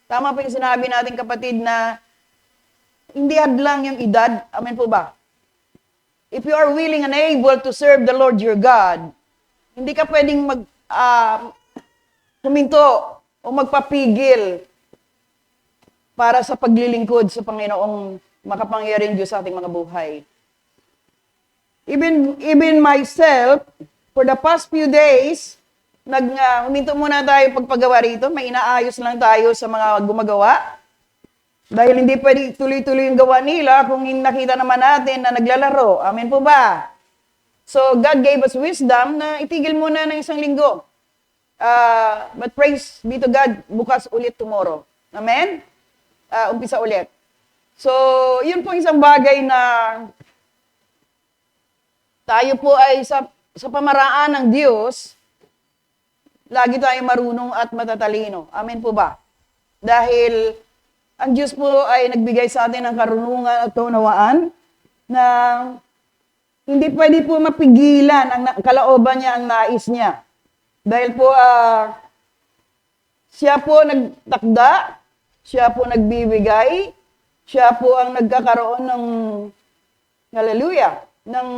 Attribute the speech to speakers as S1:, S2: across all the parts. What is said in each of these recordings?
S1: Tama po yung sinabi natin kapatid na hindi hadlang yung edad. Amen po ba? If you are willing and able to serve the Lord your God, hindi ka pwedeng huminto o magpapigil para sa paglilingkod sa Panginoong makapangyarihang Diyos sa ating mga buhay. Even myself, for the past few days, huminto muna tayo pagpagawa rito. May inaayos lang tayo sa mga gumagawa. Dahil hindi pwede tuloy-tuloy yung gawa nila kung nakita naman natin na naglalaro. Amen po ba? So, God gave us wisdom na itigil muna ng isang linggo. But praise be to God, bukas ulit tomorrow. Amen? Umpisa ulit. So, yun po isang bagay na tayo po ay sa pamaraan ng Diyos, lagi tayong marunong at matatalino. Amen po ba? Dahil ang Diyos po ay nagbigay sa atin ng karunungan at kaunawaan na hindi pwede po mapigilan ang kalooban niya, ang nais niya. Dahil po, siya po nagtakda, siya po nagbibigay, siya po ang nagkakaroon ng, hallelujah, ng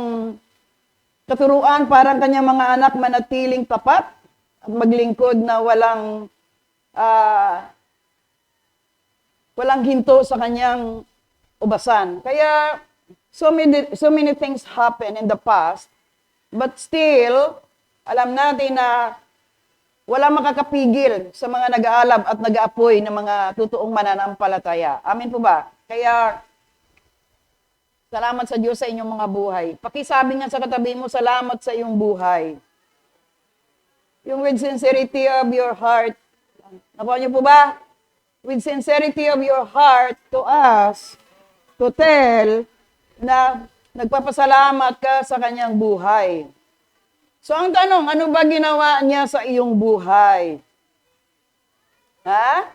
S1: katuruan para ang kanyang mga anak manatiling tapat at maglingkod na walang hinto sa kanyang ubasan. Kaya, so many things happen in the past, but still, alam natin na wala makakapigil sa mga nag-aalab at nag-aapoy ng mga totoong mananampalataya. Amen po ba? Kaya, salamat sa Diyos sa inyong mga buhay. Pakisabi nga sa katabi mo, salamat sa iyong buhay. Yung with sincerity of your heart. Nakuha niyo po ba? With sincerity of your heart to us, to tell na nagpapasalamat ka sa kanyang buhay. So ang tanong, ano ba ginawa niya sa iyong buhay? Ha?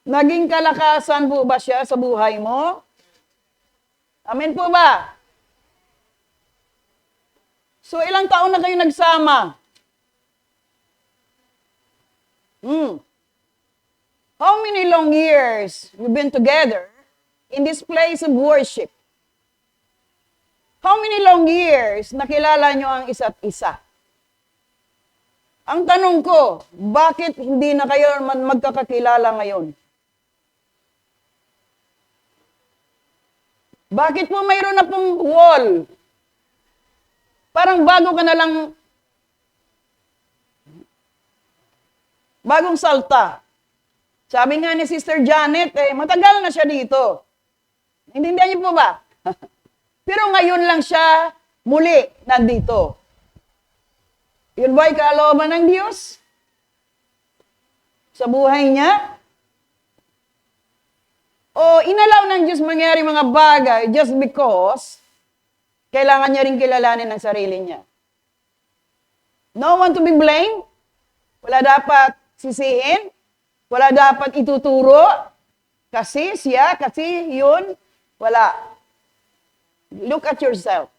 S1: Naging kalakasan po ba siya sa buhay mo? Amen po ba? So ilang taon na kayo nagsama? How many long years you've been together in this place of worship? How many long years nakilala nyo ang isa't isa? Ang tanong ko, bakit hindi na kayo magkakakilala ngayon? Bakit po mayroon na pong wall? Parang bago ka na lang, bagong salta. Sabi nga ni Sister Janet, matagal na siya dito. Intindihan niyo po ba? Pero ngayon lang siya muli nandito. Yun ba'y kalooban ng Diyos? Sa buhay niya? O inalaw ng Diyos mangyari mga bagay just because kailangan niya rin kilalanin ang sarili niya? No one to be blamed? Wala dapat sisihin? Wala dapat ituturo? Kasi siya, kasi yun? Wala. Look at yourself.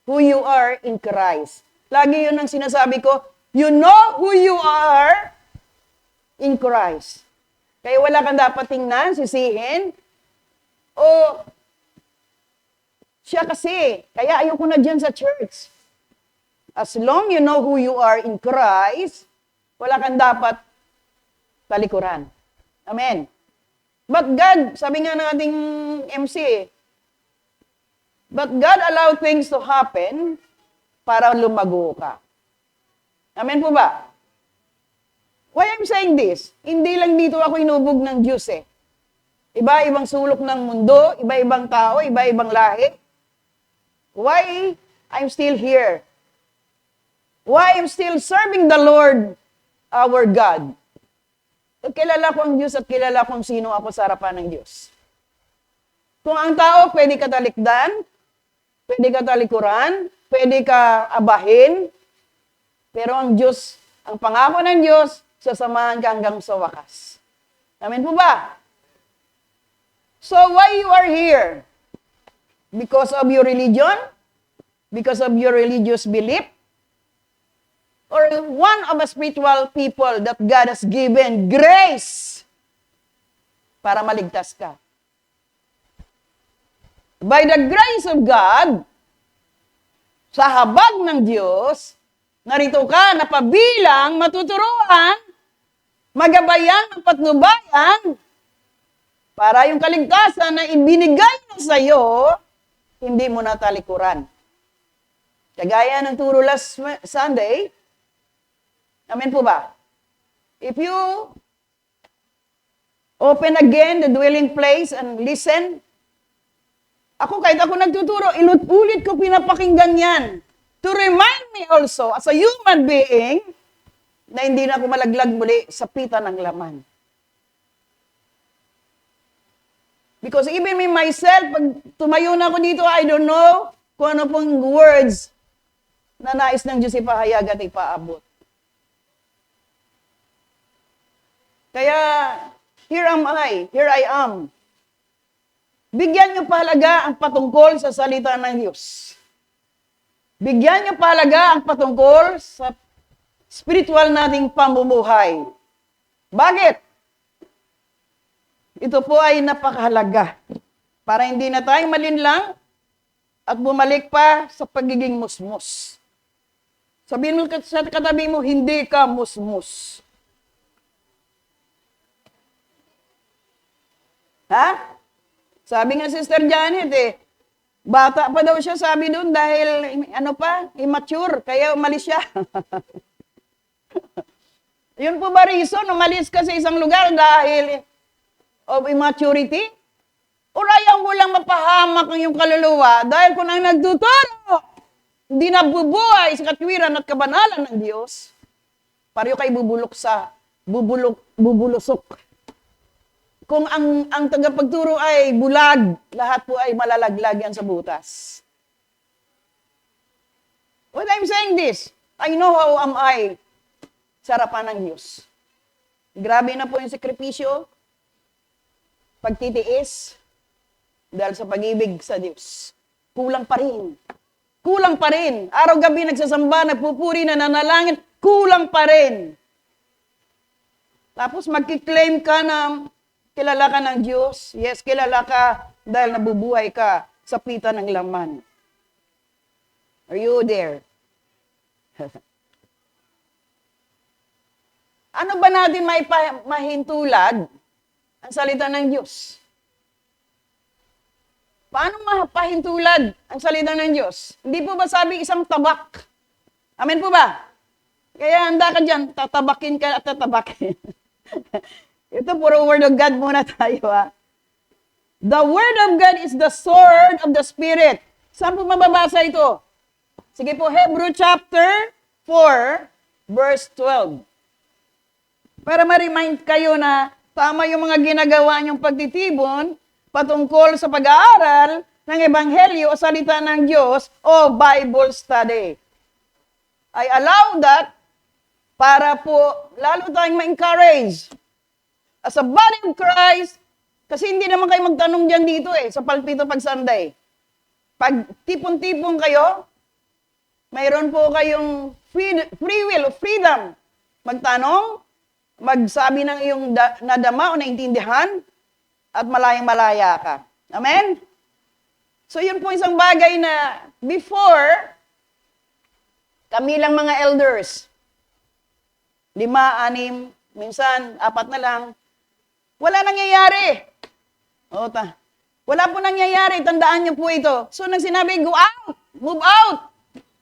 S1: Who you are in Christ. Lagi yun ang sinasabi ko, you know who you are in Christ. Kaya wala kang dapat tingnan, sisihin. O, siya kasi, kaya ayoko na dyan sa church. As long you know who you are in Christ, wala kang dapat talikuran. Amen. But God, sabi nga ng ating MC, but God allowed things to happen para lumago ka. Amen po ba? Why I'm saying this? Hindi lang dito ako inubog ng Diyos eh. Iba-ibang sulok ng mundo, iba-ibang tao, iba-ibang lahi. Why I'm still here? Why I'm still serving the Lord, our God? Kilala ko ang Diyos at kilala kung sino ako sa harapan ng Diyos. Kung ang tao pwede ka talikdan, pwede ka talikuran, pwede ka abahin, pero ang Diyos, ang pangako ng Diyos, sasamahan ka hanggang sa wakas. Amen po ba? So why you are here? Because of your religion? Because of your religious belief? Or one of the spiritual people that God has given grace para maligtas ka. By the grace of God, sa habag ng Diyos, narito ka napabilang, matuturuan, magabayan ng patnubayan, para yung kaligtasan na ibinigay na sa iyo, hindi mo natalikuran. Kagaya ng turo last Sunday, amen po ba? If you open again the dwelling place and listen, kahit ako nagtuturo, inulit ko pinapakinggan yan to remind me also as a human being na hindi na ako malaglag muli sa pita ng laman. Because even me myself, pag tumayo na ako dito, I don't know kung ano pong words na nais ng Diyos ipahayag at ipaabot. Kaya, here I am. Bigyan niyo pahalaga ang patungkol sa salita ng Diyos. Bigyan niyo pahalaga ang patungkol sa spiritual nating pamumuhay. Bakit? Ito po ay napakahalaga para hindi na tayo malinlang at bumalik pa sa pagiging musmus. Sabihin mo sa katabi mo, hindi ka musmus. Ha? Sabi nga Sister Janet bata pa daw siya, sabi doon, dahil immature, kaya umalis siya. Yun po ba reason, umalis ka sa isang lugar dahil of immaturity? O ayaw mo lang mapahamak ang iyong kaluluwa dahil kung ang nagtuturo, hindi nabubuhay sa katwiran at kabanalan ng Diyos, pareho kay bubulusok. Kung ang tagapagturo ay bulag, lahat po ay malalaglag yan sa butas. What I'm saying this, I know how am I sa harapan ng Diyos. Grabe na po yung sakripisyo, pagtitiis, dahil sa pag-ibig sa Diyos. Kulang pa rin. Kulang pa rin. Araw-gabi nagsasamba, nagpupuri, nananalangin, kulang pa rin. Tapos magkiklaim ka na kilala ka ng Diyos. Yes, kilala ka dahil nabubuhay ka sa pita ng laman. Are you there? Ano ba natin mahintulad ang salita ng Diyos? Paano mapahintulad ang salita ng Diyos? Hindi po ba sabi isang tabak? Amen po ba? Kaya handa ka dyan, tatabakin ka at tatabakin. Ito, puro word of God muna tayo, ha? The word of God is the sword of the Spirit. Saan po mababasa ito? Sige po, Hebrew chapter 4, verse 12. Para ma-remind kayo na tama yung mga ginagawa niyong pagtitibon patungkol sa pag-aaral ng Ebanghelyo o salita ng Diyos o Bible study. I allow that para po lalo tayong ma-encourage as a body of Christ, kasi hindi naman kayo magtanong dyan dito sa palpito pag Sunday. Pag tipon-tipon kayo, mayroon po kayong free will, freedom. Magtanong, magsabi ng iyong nadama o naintindihan, at malayang-malaya ka. Amen? So yun po isang bagay na before, kami lang mga elders, 5, 6, minsan 4 na lang, wala nangyayari. Wala po nangyayari. Tandaan niyo po ito. So, nang sinabi, go out, move out.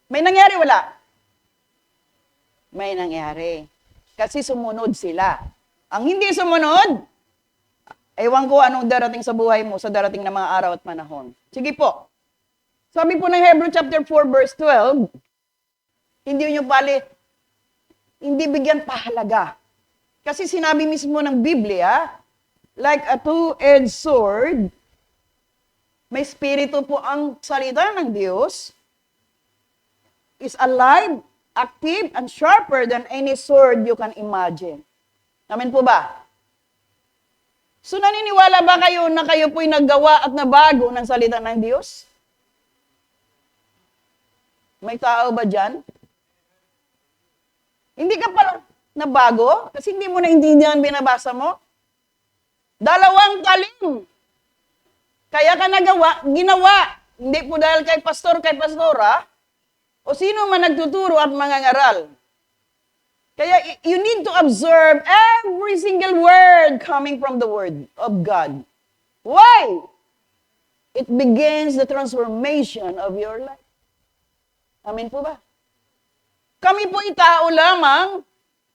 S1: May nangyari, wala? May nangyari. Kasi sumunod sila. Ang hindi sumunod, ewan ko anong darating sa buhay mo sa darating na mga araw at panahon. Sige po. Sabi po ng Hebrew chapter 4, verse 12, hindi bigyan pahalaga. Kasi sinabi mismo ng Biblia, like a two-edged sword, may spirito po ang salita ng Diyos, is alive, active, and sharper than any sword you can imagine. Amen po ba? So naniniwala ba kayo na kayo po'y naggawa at nabago ng salita ng Diyos? May tao ba dyan? Hindi ka pala nabago kasi hindi mo naintindihan binabasa mo. Dalawang talim. Kaya ka ginawa. Hindi po dahil kay pastor, kay pastora, o sino man nagtuturo at mangangaral. Kaya you need to observe every single word coming from the Word of God. Why? It begins the transformation of your life. Amen po ba? Kami po tao lamang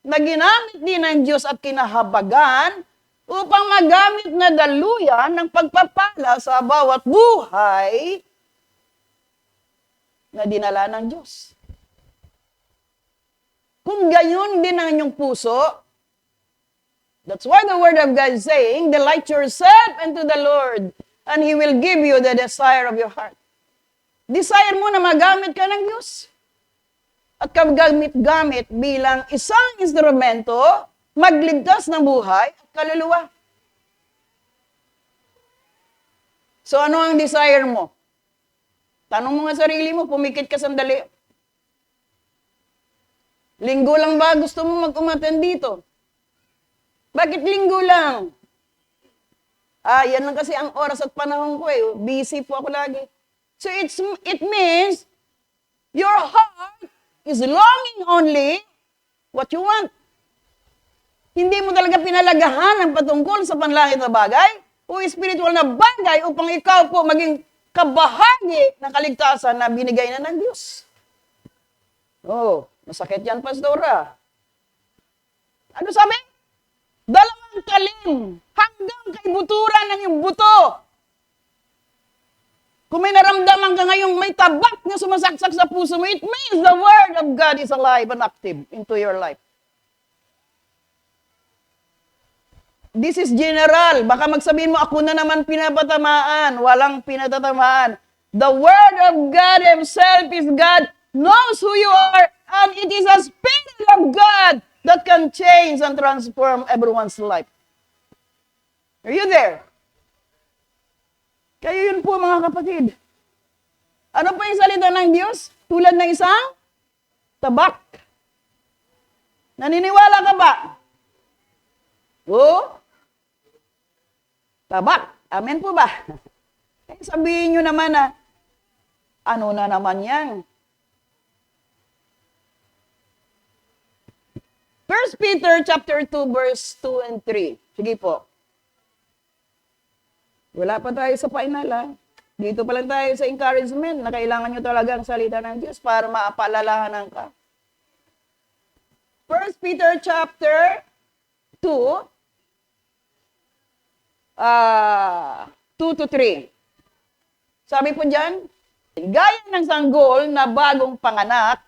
S1: na ginamit din ng Diyos at kinahabagan upang magamit na daluyan ng pagpapala sa bawat buhay na dinala ng Diyos. Kung gayon din ang inyong puso, that's why the Word of God is saying, delight yourself unto the Lord, and He will give you the desire of your heart. Desire mo na magamit ka ng Diyos. At gamit bilang isang instrumento, magligtas ng buhay at kaluluwa. So ano ang desire mo? Tanong mo nga sarili mo, pumikit ka sandali. Linggo lang ba gusto mo mag-umattend dito? Bakit linggo lang? Yan lang kasi ang oras at panahon ko eh. Busy po ako lagi. So it means your heart is longing only what you want. Hindi mo talaga pinalagahan ang patungkol sa panlangit na bagay o spiritual na bagay upang ikaw po maging kabahagi ng kaligtasan na binigay na ng Diyos. Oh, masakit yan, pastora. Ano sabi? Dalawang talim hanggang kay buturan ng iyong buto. Kung may naramdaman ka ngayong may tabak na sumasaksak sa puso mo, it means the Word of God is alive and active into your life. This is general. Baka magsabihin mo, ako na naman pinapatamaan. Walang pinatatamaan. The Word of God Himself is God, knows who you are, and it is a Spirit of God that can change and transform everyone's life. Are you there? Kaya yun po mga kapatid. Ano pa yung salita ng Diyos? Tulad ng isang tabak. Naniniwala ka ba? Oo? Tabak. Amen po ba? Eh, sabihin nyo naman na, ano na naman yan? 1 Peter chapter 2 verse 2 and 3. Sige po. Wala pa tayo sa final, ha? Dito pa lang tayo sa encouragement na kailangan nyo talaga ang salita ng Diyos para maapaalalahanan ka. 1 Peter chapter 2, 2 to 3. Sabi po dyan, gaya ng sanggol na bagong panganak,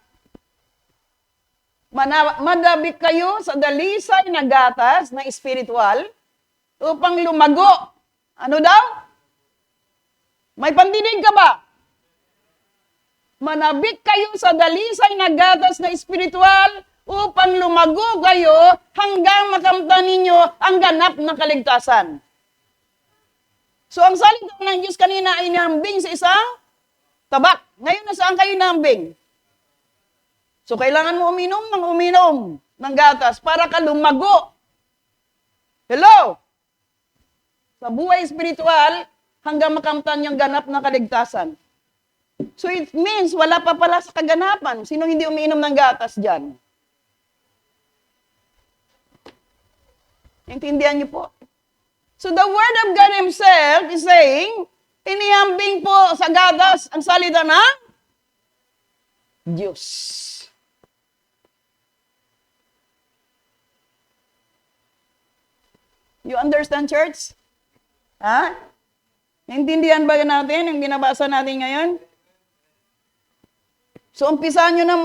S1: madabik kayo sa dalisay na gatas na espiritual upang lumago. Ano daw? May pandinig ka ba? Manabik kayo sa dalisay na gatas na espiritual upang lumago kayo hanggang makamtan ninyo ang ganap na kaligtasan. So ang salita ng Diyos kanina ay nahambing sa isang tabak. Ngayon nasaan kayo nahambing? So kailangan mo uminom ng gatas para ka lumago. Hello? Sa buhay espiritual, hanggang makamtan yung ganap na kaligtasan. So it means, wala pa pala sa kaganapan. Sino hindi umiinom ng gatas dyan? Intindihan niyo po? So the Word of God Himself is saying, inihambing po sa gatas ang salita ng Diyos. You understand, church? Ha? Naintindihan ba natin ang binabasa natin ngayon? So, umpisahan nyo na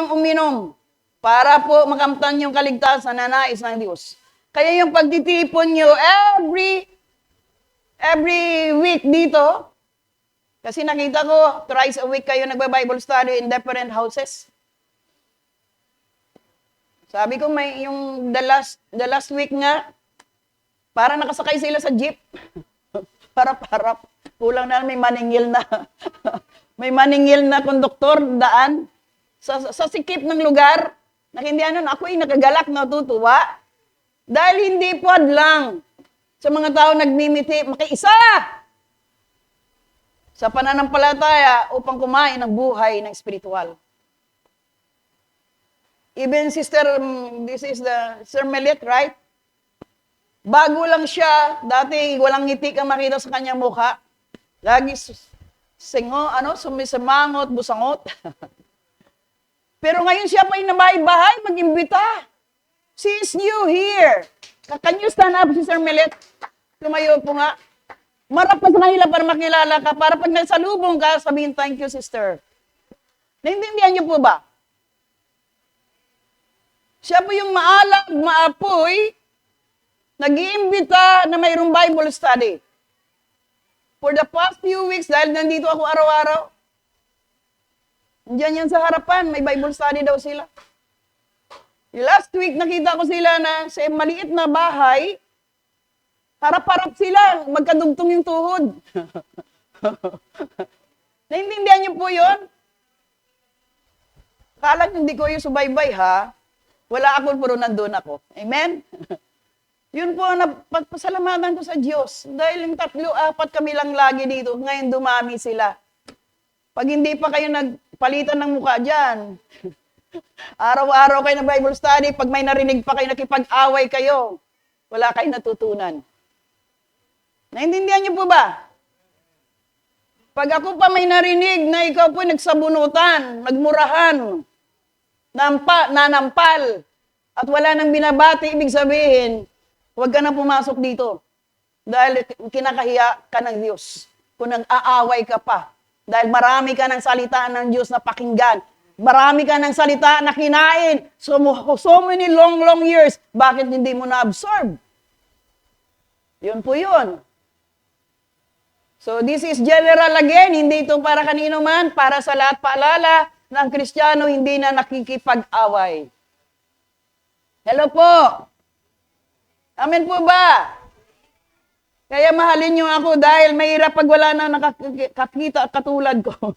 S1: uminom para po makamtan yung kaligtasan na nais ng Diyos. Kaya yung pagtitipon nyo every week dito, kasi nakita ko, thrice a week kayo nagba-Bible study in different houses. Sabi ko, may yung the last week nga, parang nakasakay sila sa jeep. Parap-harap. Kulang na may maningil na. May maningil na konduktor, daan. Sa sikip ng lugar. Nakindihan nun, ako ay nakagalak, natutuwa. Dahil hindi po lang sa mga tao nagmimiti, makiisa sa pananampalataya upang kumain ng buhay ng espiritual. Even this is the Sister Melit, right? Bago lang siya, dati walang ngiti kang makita sa kanyang mukha. Lagi sumisamangot, busangot. Pero ngayon siya pa yung nabahay-bahay, mag-imbita. She is new here. Can you stand up, Sister Melit? Tumayo po nga. Marap pa sa kanila para makilala ka, para pag nasalubong ka, sabihin, thank you, sister. Naintindihan niyo po ba? Siya po yung maalag, maapoy, nag-iimbita na mayroong Bible study. For the past few weeks, dahil nandito ako araw-araw, diyan yan sa harapan, may Bible study daw sila. Last week, nakita ko sila na sa maliit na bahay, harap-harap sila, magkadugtong yung tuhod. Naintindihan niyo po yun? Kala hindi ko yung subaybay, ha? Wala ako, pero nandun ako. Amen? Yun po, pasalamatan ko sa Diyos. Dahil yung 3-4 kami lang lagi dito, ngayon dumami sila. Pag hindi pa kayo nagpalitan ng mukha dyan, araw-araw kayo na Bible study, pag may narinig pa kayo, nakipag-away kayo, wala kayong natutunan. Naintindihan niyo po ba? Pag ako pa may narinig na ikaw po nagsabunutan, nagmurahan, nanampal, at wala nang binabati, ibig sabihin, huwag ka na pumasok dito. Dahil kinakahiya ka ng Diyos. Kung nag-aaway ka pa. Dahil marami ka ng salita ng Diyos na pakinggan. Marami ka ng salita na kinain. So many long years, bakit hindi mo na-absorb? Yun po yun. So this is general again, hindi ito para kanino man, para sa lahat paalala ng Kristiyano hindi na nakikipag-away. Hello po. Amen po ba? Kaya mahalin niyo ako dahil mahirap pag wala na nakakita katulad ko.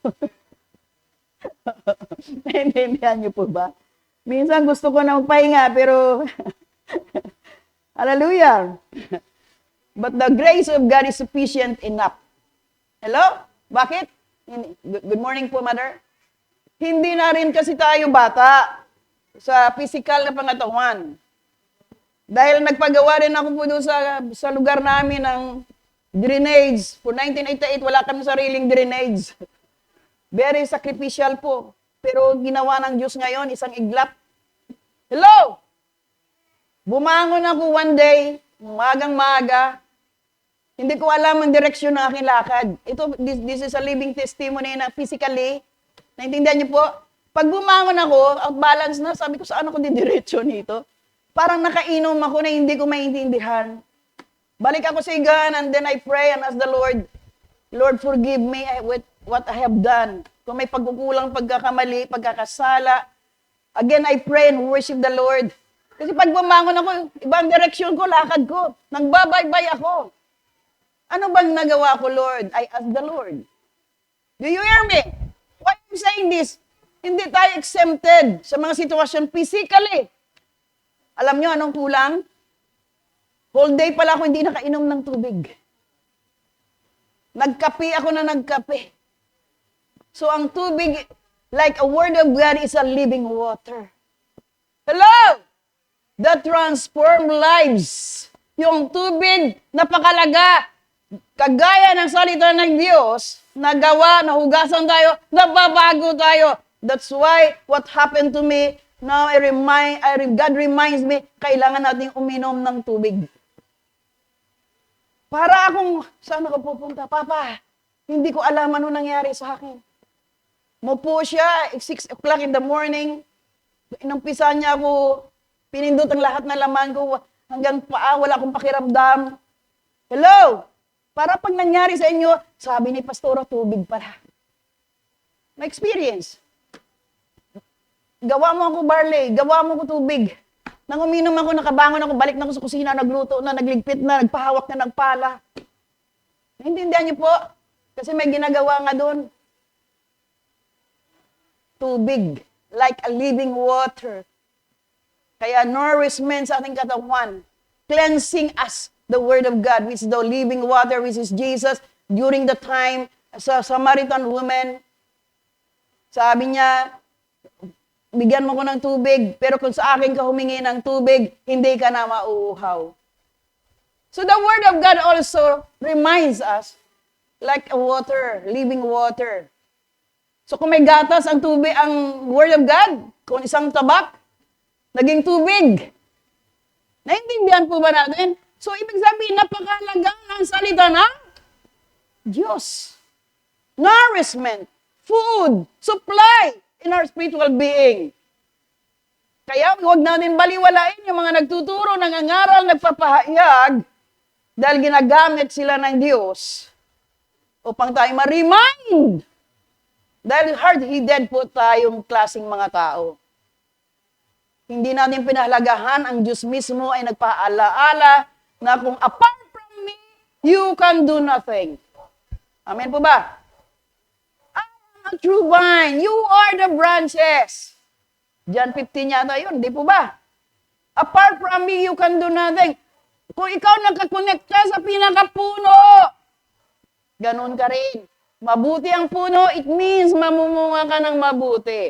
S1: Naintindihan niyo po ba? Minsan gusto ko na magpahinga pero hallelujah. But the grace of God is sufficient enough. Hello? Bakit? Good morning po, Mother. Hindi na rin kasi tayo bata sa physical na pangatawan. Dahil nagpagawa rin ako po doon sa lugar namin ng drainage. For 1988, wala kami sariling drainage. Very sacrificial po. Pero ginawa ng Diyos ngayon, isang iglap. Hello? Bumangon ako one day, magang-maga. Hindi ko alam ang direksyon ng aking lakad. This is a living testimony na physically. Naintindihan niyo po? Pag bumangon ako, out balance na, sabi ko, saan ako didiretso nito? Parang nakainom ako na hindi ko maintindihan. Balik ako sa higaan and then I pray and ask the Lord, Lord, forgive me with what I have done. Kung may pagkukulang, pagkakamali, pagkakasala. Again, I pray and worship the Lord. Kasi pag bumangon ako, ibang direksyon ko, lakad ko. Nagbabaybay ako. Ano bang nagawa ko, Lord? I ask the Lord. Do you hear me? Why am I saying this? Hindi tayo exempted sa mga sitwasyon physically. Alam nyo anong kulang? Whole day pala ako hindi nakainom ng tubig. Nagkape ako na nagkape. So ang tubig, like a word of God, is a living water. Hello? That transform lives. Yung tubig, napakalaga. Kagaya ng salita ng Diyos, nagawa, nahugasan tayo, nababago tayo. That's why what happened to me, now God reminds me, kailangan nating uminom ng tubig. Para akong, saan ako pupunta? Papa, hindi ko alam ano nangyari sa akin. Mupo siya, 6 o'clock in the morning, inumpisa niya ako, pinindot ang lahat ng laman ko, hanggang paa, wala akong pakiramdam. Hello? Para pag nangyari sa inyo, sabi ni Pastora, tubig pala. Na-experience. Gawa mo ako barley, gawa mo ako tubig. Nang uminom ako, nakabangon ako, balik na ako sa kusina, nagluto na, nagligpit na, nagpahawak na, nagpala. Naintindihan niyo po? Kasi may ginagawa nga doon. Tubig, like a living water. Kaya nourishment sa ating katawan, cleansing us the Word of God, which is the living water, which is Jesus, during the time sa Samaritan woman, sabi niya, bigyan mo ko ng tubig, pero kung sa akin ka humingi ng tubig, hindi ka na mauuhaw. So the Word of God also reminds us, like a water, living water. So kung may gatas ang tubig, ang Word of God, kung isang tabak, naging tubig. Naintindihan po ba natin? So ibig sabihin, napakalaga ng salita ng Diyos. Nourishment, food, supply in our spiritual being. Kaya huwag natin baliwalain yung mga nagtuturo, nangangaral, nagpapahayag, dahil ginagamit sila ng Diyos upang tayo ma-remind. Dahil hard-headed po tayong klaseng mga tao. Hindi natin pinahalagahan, ang Diyos mismo ay nagpaalaala na kung apart from me, you can do nothing. Amen po ba? I am a true vine, you are the branches. John 15 yata yun, di po ba? Apart from me, you can do nothing. Kung ikaw nakakonect ka sa pinakapuno, ganun ka rin. Mabuti ang puno, it means mamumunga ka ng mabuti.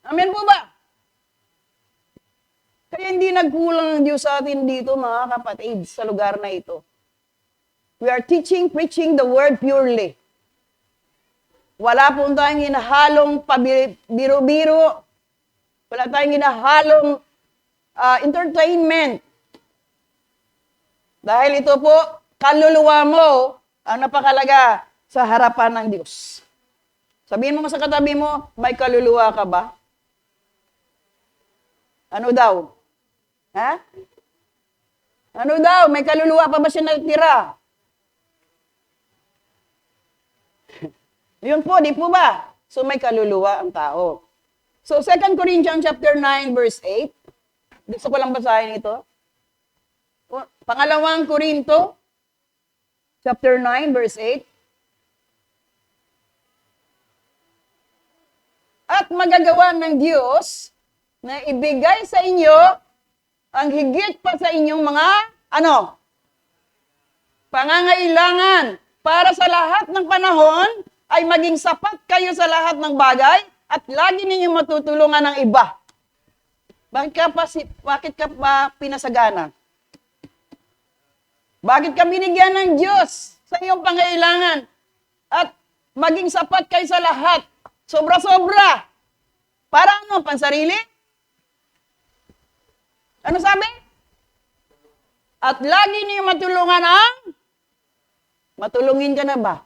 S1: Amen po ba? Kaya hindi nagkulang ang Diyos sa atin dito, mga kapatid, sa lugar na ito. We are teaching, preaching the word purely. Wala po tayong hinahalong pabiro-biro. Wala tayong hinahalong entertainment. Dahil ito po, kaluluwa mo, ang napakalaga sa harapan ng Diyos. Sabihin mo sa katabi mo, may kaluluwa ka ba? Ano daw? Ha? Ano daw? May kaluluwa pa ba siya natira? Yun po, di po ba? So may kaluluwa ang tao. So 2 Corinthians chapter 9 verse 8. Gusto ko lang basahin ito. Pangalawang Korinto chapter 9, verse 8. At magagawa ng Diyos na ibigay sa inyo ang higit pa sa inyong mga, pangangailangan para sa lahat ng panahon ay maging sapat kayo sa lahat ng bagay at lagi ninyong matutulungan ng iba. Bakit ka pa pinasagana? Bakit ka binigyan ng Diyos sa iyong pangailangan? At maging sapat kayo sa lahat. Sobra-sobra. Para ano? Pansarili? Ano sabi? At lagi niyo matulungan ang? Matulungin ka na ba?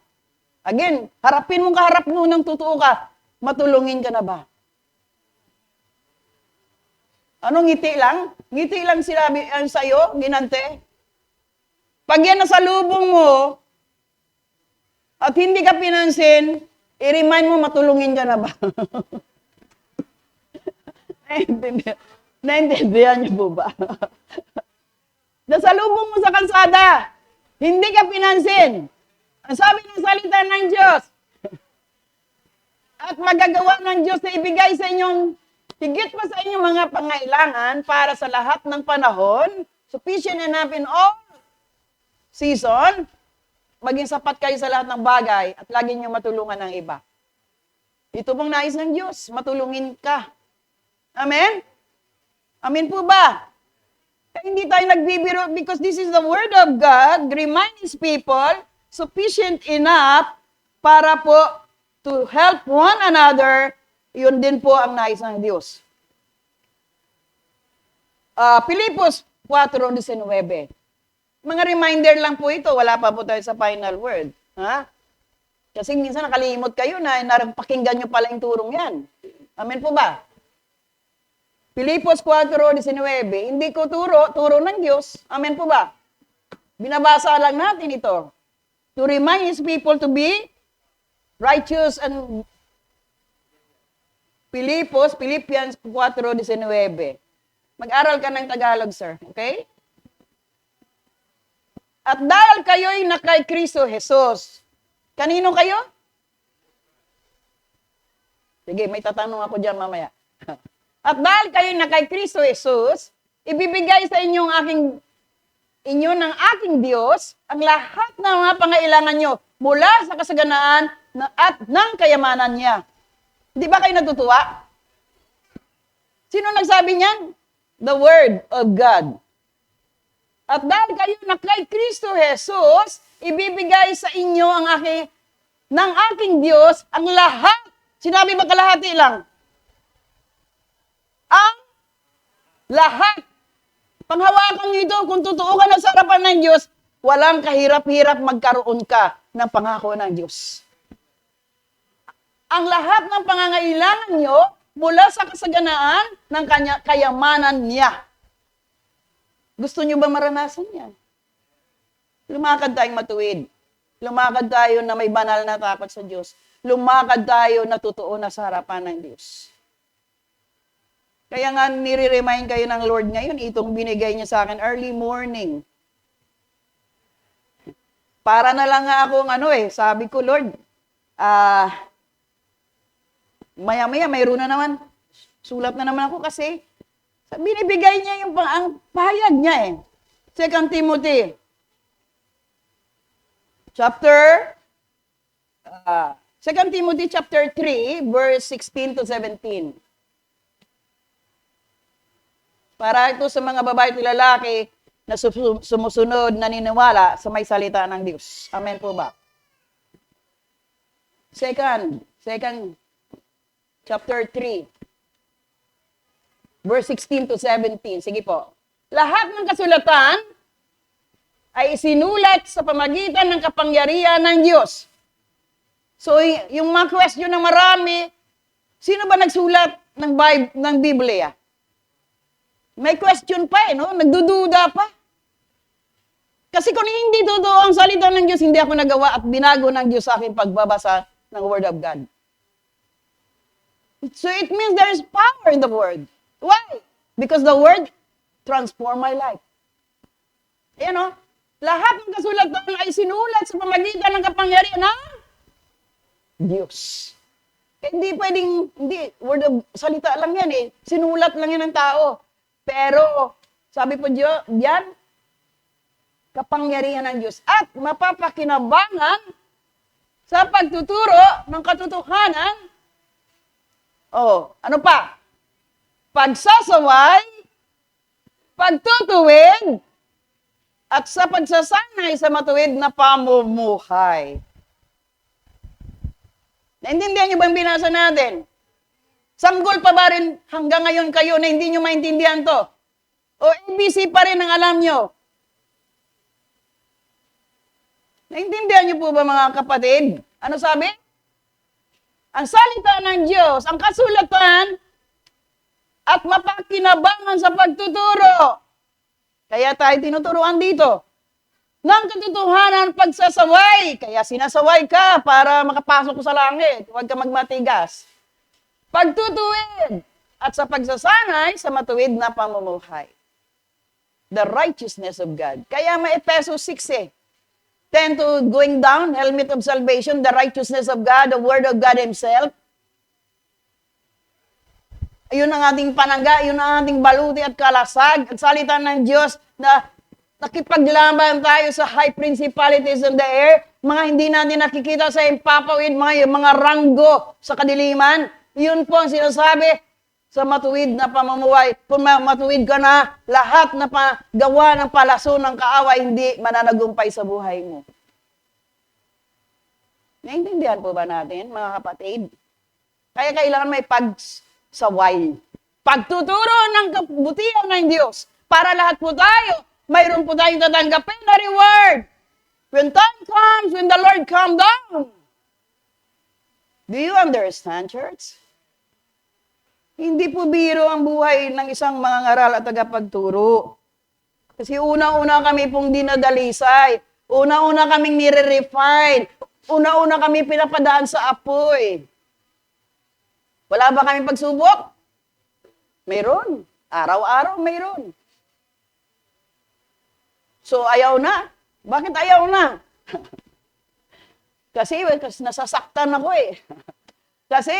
S1: Again, harapin mo kaharap mo ng totoo ka. Matulungin ka na ba? Anong ngiti lang? Ngiti lang sinabi sa'yo, ginante? Pag yan nasa lubong mo, at hindi ka pinansin, i-remind mo, matulungin ka na ba? Naintindihan niyo po ba? Nasa lubong mo sa kalsada, hindi ka pinansin. Ang sabi ng salita ng Diyos, at magagawa ng Diyos na ibigay sa inyong, higit pa sa inyong mga pangailangan para sa lahat ng panahon, sufficient enough in all season, maging sapat kayo sa lahat ng bagay at lagi niyo matulungan ng iba. Ito pong nais ng Diyos, matulungin ka. Amen? Amen po ba? Kaya hindi tayo nagbibiro because this is the Word of God, remind His people, sufficient enough para po to help one another, yun din po ang nais ng Diyos. Filipos 4:19. Mga reminder lang po ito, wala pa po tayo sa final word. Ha? Kasi minsan nakalimot kayo na pakinggan nyo pala yung turong yan. Amen po ba? Filipos 4:19, hindi ko turo ng Diyos. Amen po ba? Binabasa lang natin ito. To remind His people to be righteous and Philippians 4:19. Mag-aral ka ng Tagalog, sir. Okay? At dahil kayo'y na kay Kristo Jesus. Kanino kayo? Sige, may tatanong ako dyan mamaya. At dahil kayo'y na kay Kristo Jesus, ibibigay sa inyong aking inyo ng aking Diyos ang lahat ng mga pangailangan nyo mula sa kasaganaan at ng kayamanan niya. Di ba kayo natutuwa? Sino nagsabi niyan? The Word of God. At dahil kayo na kay Kristo Jesus, ibibigay sa inyo ng aking Diyos ang lahat. Sinabi ba kalahati lang? Ang lahat. Panghawakan nyo ito, kung totoo ka na sa harapan ng Diyos, walang kahirap-hirap magkaroon ka ng pangako ng Diyos. Ang lahat ng pangangailangan nyo mula sa kasaganaan ng kayamanan niya. Gusto nyo ba maranasan yan? Lumakad tayong matuwid. Lumakad tayo na may banal na takot sa Diyos. Lumakad tayo na totoo na sa harapan ng Diyos. Kaya nga nire-remind kayo ng Lord ngayon, itong binigay niya sa akin early morning. Para na lang nga akong sabi ko, Lord, maya-maya mayroon na naman. Sulat na naman ako kasi binibigay niya ang pahayag niya eh. 2 Timothy chapter 2 Timothy chapter 3 verse 16 to 17. Para ito sa mga babae at lalaki na sumusunod, naniniwala sa may salita ng Diyos. Amen po ba? Second chapter 3 verse 16 to 17. Sige po. Lahat ng kasulatan ay isinulat sa pamagitan ng kapangyarihan ng Diyos. So, yung mga question ng marami, sino ba nagsulat ng Biblia? May question pa no? Nagdududa pa. Kasi kung hindi totoo ang salita ng Diyos, hindi ako nagawa at binago ng Diyos sa akin pagbabasa ng Word of God. So it means there is power in the Word. Why? Because the Word transformed my life. Ayan lahat ng kasulatan ay sinulat sa pamagitan ng kapangyarihan ng Diyos. Hindi pwedeng, word of salita lang yan eh. Sinulat lang yan ng tao. Pero, sabi po diyan, kapangyarihan ng Diyos at mapapakinabangan sa pagtuturo ng katotohanan. Ano pa? Pagsasaway, pagtutuwid, at sa pagsasanay sa matuwid na pamumuhay. Naintindihan niyo ba yung binasa natin? Sanggol pa ba rin hanggang ngayon kayo na hindi niyo maintindihan to? O ABC pa rin ang alam niyo? Naintindihan niyo po ba mga kapatid? Ano sabi? Ang salita ng Diyos, ang kasulatan, at mapakinabangan sa pagtuturo. Kaya tayo tinuturuan dito. Ng katotohanan pagsasaway. Kaya sinasaway ka para makapasok ko sa langit. Huwag ka magmatigas. Pagtutuwid. At sa pagsasanay sa matuwid na pamumuhay. The righteousness of God. Kaya may Efesos 6 10 to going down, helmet of salvation, the righteousness of God, the word of God Himself. Yun ang ating panangga, yun ang ating baluti at kalasag. At salita ng Diyos na nakipaglaban tayo sa high principalities of the air, mga hindi natin nakikita sa impapawid, mga ranggo sa kadiliman. Yun po ang sinasabi sa matuwid na pamumuhay. Kung matuwid ka na, lahat na gawa ng palaso ng kaaway, hindi mananagumpay sa buhay mo. Naintindihan po ba natin, mga kapatid? Kaya kailangan may pagsaway. Pagtuturo ng kabutihan ng Diyos para lahat po tayo, mayroon po tayong tatanggapin na reward. When time comes, when the Lord come down. Do you understand, church? Hindi po biro ang buhay ng isang mangangaral at tagapagturo. Kasi una-una kami pong dinadalisay. Una-una kaming nire-refine. Una-una kami pinapadaan sa apoy. Wala ba kami pagsubok? Mayroon. Araw-araw mayroon. So, ayaw na. Bakit ayaw na? Kasi nasasaktan ako eh. Kasi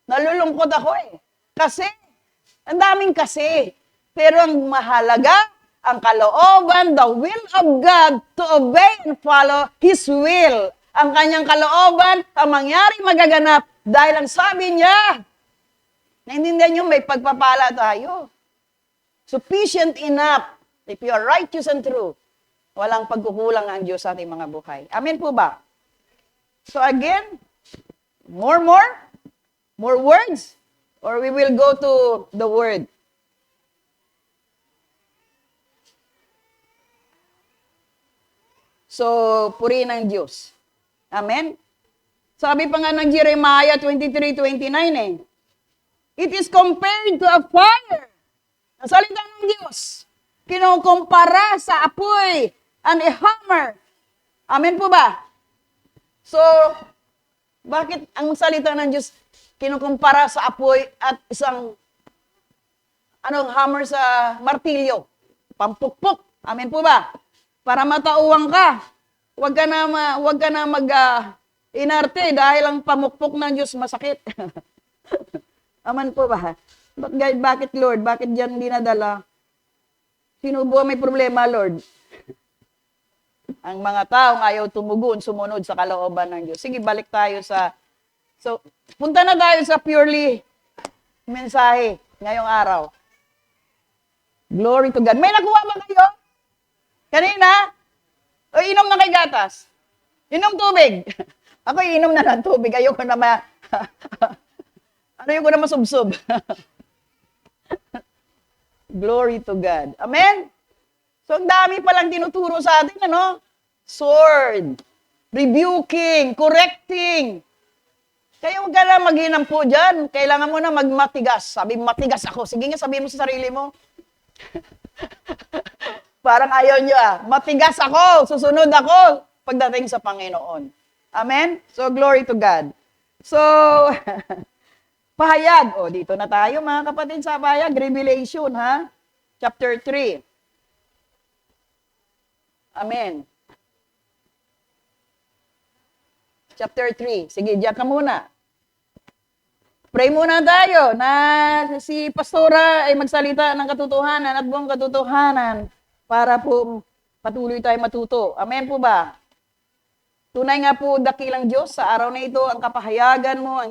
S1: nalulungkot ako eh. Kasi, ang daming kasi. Pero ang mahalaga, ang kalooban, the will of God to obey and follow His will. Ang kanyang kalooban, ang mangyari magaganap dahil ang sabi niya, naintindihan niyo, may pagpapala tayo. Sufficient enough if you are righteous and true. Walang pagkukulang ang Diyos sa ating mga buhay. Amen po ba? So again, more words, or we will go to the word. So, purihin ang Diyos. Amen? Sabi pa nga ng Jeremiah 23:29 eh, it is compared to a fire. Ang salita ng Diyos, kinukumpara sa apoy and a hammer. Amen po ba? So, bakit ang salita ng Diyos kinukumpara sa apoy at isang hammer sa martilyo? Pampukpok. Amen po ba? Para matauwang ka. Huwag ka na inarte dahil ang pamukpok ng Diyos masakit. Amen po ba? Bakit Lord? Bakit diyan dinadala? Sino ba may problema, Lord? Ang mga taong ayaw tumugon, sumunod sa kalooban ng Diyos. Sige, balik tayo So, punta na tayo sa purely mensahe ngayong araw. Glory to God. May nakuha ba kayo? Kanina? O inom na kay gatas? Inom tubig. Ako inom na ng tubig. Ayoko na ayoko na masubsob. Glory to God. Amen? So, ang dami palang tinuturo sa atin, Sword. Rebuking. Correcting. Kaya huwag ka na maghinam po dyan. Kailangan mo na magmatigas. Sabi, matigas ako. Sige nga, sabihin mo sa sarili mo. Parang ayaw nyo Matigas ako. Susunod ako pagdating sa Panginoon. Amen? So, glory to God. So, pahayag. Dito na tayo mga kapatid sa pahayag. Revelation, Chapter 3. Amen. Chapter 3. Sige, diyan ka muna. Pray muna tayo na si Pastora ay magsalita ng katotohanan at buong katotohanan para po patuloy tayo matuto. Amen po ba? Tunay nga po dakilang Diyos sa araw na ito, ang kapahayagan mo, ang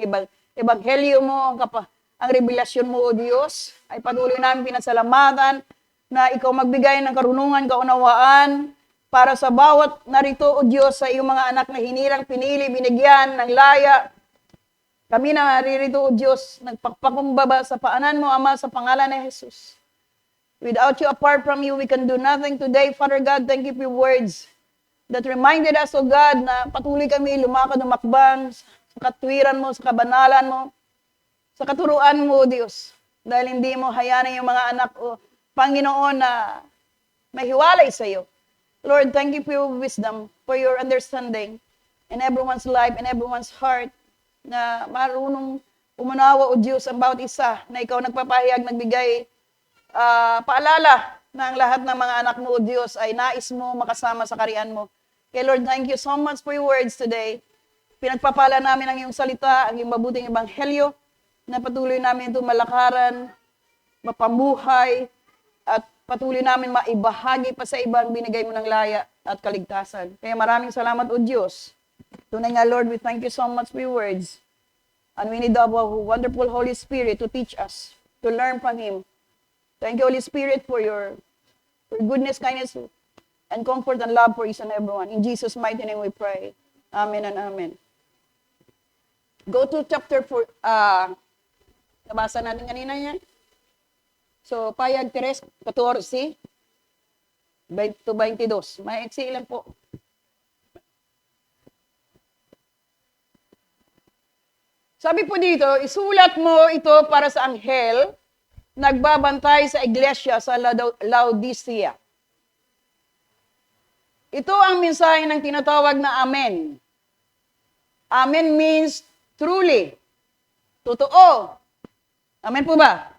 S1: ebanghelyo mo, ang revelasyon mo, O Diyos, ay patuloy namin pinasalamatan na ikaw magbigay ng karunungan, kaunawaan, para sa bawat narito, O Diyos, sa iyong mga anak na hinirang, pinili, binigyan ng laya. Kami na naririto, O Diyos, nagpapakumbaba sa paanan mo, Ama, sa pangalan ni Jesus. Without you, apart from you, we can do nothing today. Father God, thank you for your words that reminded us, O God, na patuloy kami lumakad, umakbang sa katwiran mo, sa kabanalan mo, sa katuruan mo, O Diyos. Dahil hindi mo hayanan yung mga anak, O Panginoon, na may hiwalay sa iyo. Lord, thank you for your wisdom, for your understanding in everyone's life, in everyone's heart, na marunong umunawa, O Diyos, ang bawat isa, na ikaw nagpapahayag, nagbigay, paalala na ang lahat ng mga anak mo, O Diyos, ay nais mo makasama sa kariyan mo. Kaya Lord, thank you so much for your words today. Pinagpapala namin ang iyong salita, ang iyong mabuting ebanghelyo, na patuloy namin ito malakaran, mapamuhay, at patuloy namin maibahagi pa sa ibang binigay mo ng laya at kaligtasan. Kaya maraming salamat, O Diyos. Tunay nga, Lord, we thank you so much for your words. And we need the wonderful Holy Spirit to teach us, to learn from Him. Thank you, Holy Spirit, for your goodness, kindness, and comfort and love for each and everyone. In Jesus' mighty name we pray. Amen and amen. Go to chapter 4. Nabasa natin kanina niya. So, payag 3, 14, 22. Maiksi lang po. Sabi po dito, isulat mo ito para sa anghel nagbabantay sa iglesia sa Laodicea. Ito ang mensahe ng tinatawag na Amen. Amen means truly. Totoo. Amen po ba?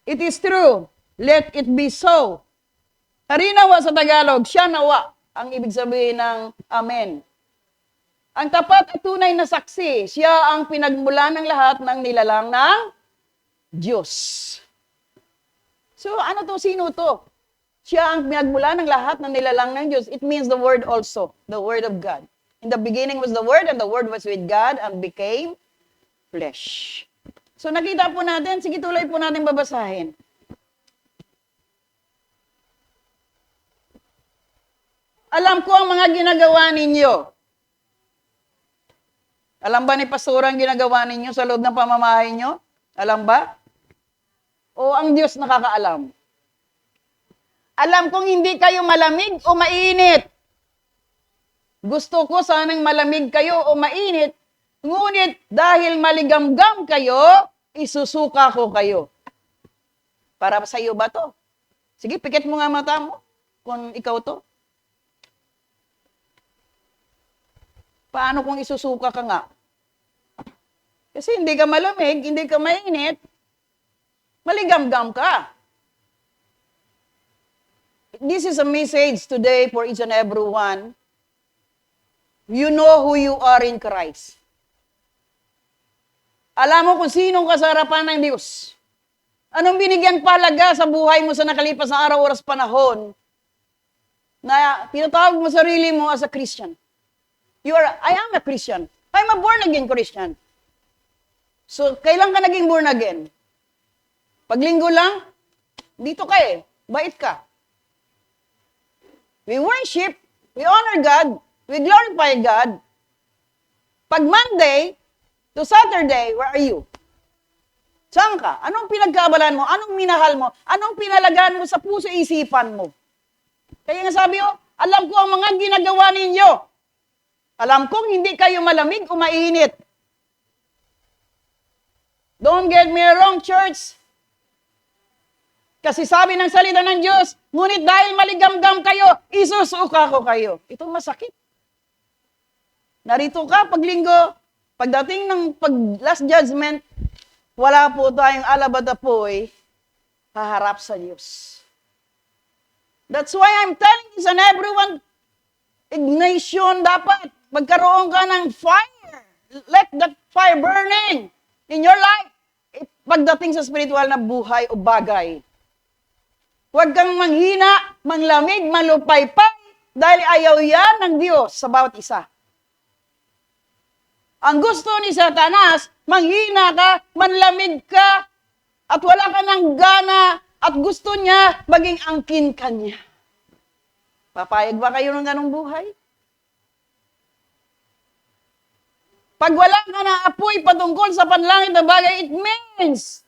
S1: It is true. Let it be so. Harinawa sa Tagalog, siya nawa ang ibig sabihin ng Amen. Ang tapat at tunay na saksi, siya ang pinagmulan ng lahat ng nilalang ng Diyos. So, ano to? Sino to? Siya ang pinagmula ng lahat ng nilalang ng Diyos. It means the Word also, the Word of God. In the beginning was the Word, and the Word was with God, and became flesh. So nakita po natin, sige tuloy po natin babasahin. Alam ko ang mga ginagawa ninyo. Alam ba ni Pastor ang ginagawa ninyo sa loob ng pamamahay nyo? Alam ba? O ang Diyos nakakaalam? Alam kong hindi kayo malamig o mainit. Gusto ko sanang malamig kayo o mainit, ngunit dahil maligamgam kayo, isusuka ko kayo. Para sa iyo ba to? Sige, pikit mo nga mata mo kung ikaw to. Paano kung isusuka ka nga? Kasi hindi ka malamig, hindi ka mainit, maligamgam ka. This is a message today for each and every one. You know who you are in Christ. Alam mo kung sinong kasarapan ng Diyos. Anong binigyan palaga sa buhay mo sa nakalipas na araw, oras, panahon na tinatawag mo sarili mo as a Christian. I am a Christian. I'm a born-again Christian. So, kailan ka naging born again? Paglinggo lang? Dito ka eh. Bait ka. We worship, we honor God, we glorify God. Pag Monday to Saturday, where are you? Saan ka? Anong pinagkabalan mo? Anong minahal mo? Anong pinalagaan mo sa puso isipan mo? Kaya nga sabi ko, alam ko ang mga ginagawa ninyo. Alam kong hindi kayo malamig o mainit. Don't get me wrong, church. Kasi sabi ng salita ng Diyos, ngunit dahil maligamgam kayo, isusuka ko kayo. Ito masakit. Narito ka paglinggo, pagdating ng last judgment, wala po tayong alabadapoy, haharap sa Diyos. That's why I'm telling this and everyone, ignition dapat. Magkaroon ka ng fire. Let that fire burning in your life. Pagdating sa spiritual na buhay o bagay. Huwag kang manghina, manglamig, malupaypay, dahil ayaw yan ng Diyos sa bawat isa. Ang gusto ni Satanas, manghina ka, manlamig ka, at wala ka ng gana, at gusto niya maging angkin ka niya. Papayag ba kayo ng ganong buhay? Pag wala ka na apoy patungkol sa panlangit na bagay, it means.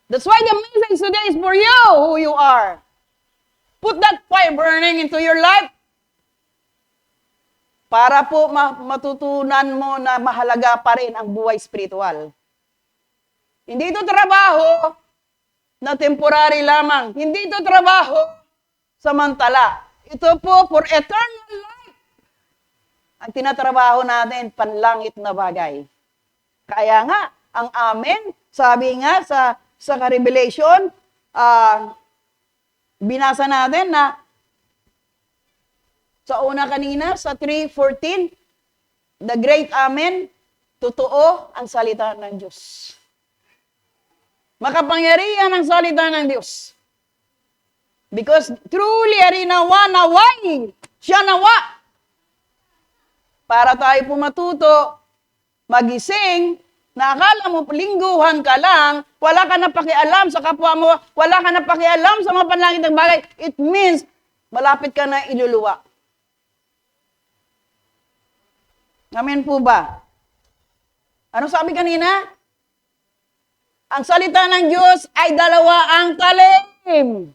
S1: That's why the message today is for you, who you are. Put that fire burning into your life. Para po matutunan mo na mahalaga pa rin ang buhay spiritual. Hindi ito trabaho na temporary lamang. Hindi ito trabaho samantala. Ito po for eternal life. Ang tinatrabaho natin, panlangit na bagay. Kaya nga, ang amen, sabi nga sa Revelation, binasa natin na sa una kanina, sa 3:14, the great amen, totoo ang salita ng Diyos. Makapangyarihan ang salita ng Diyos. Because truly, arinawa naway, siya nawa. Para tayo po matuto, magising, na akala mo lingguhan ka lang, wala ka na pakialam sa kapwa mo, wala ka na pakialam sa mga panlangit ng bagay, it means malapit ka na iluluwa. Amen po ba? Ano sabi kanina? Ang salita ng Diyos ay dalawa ang talim.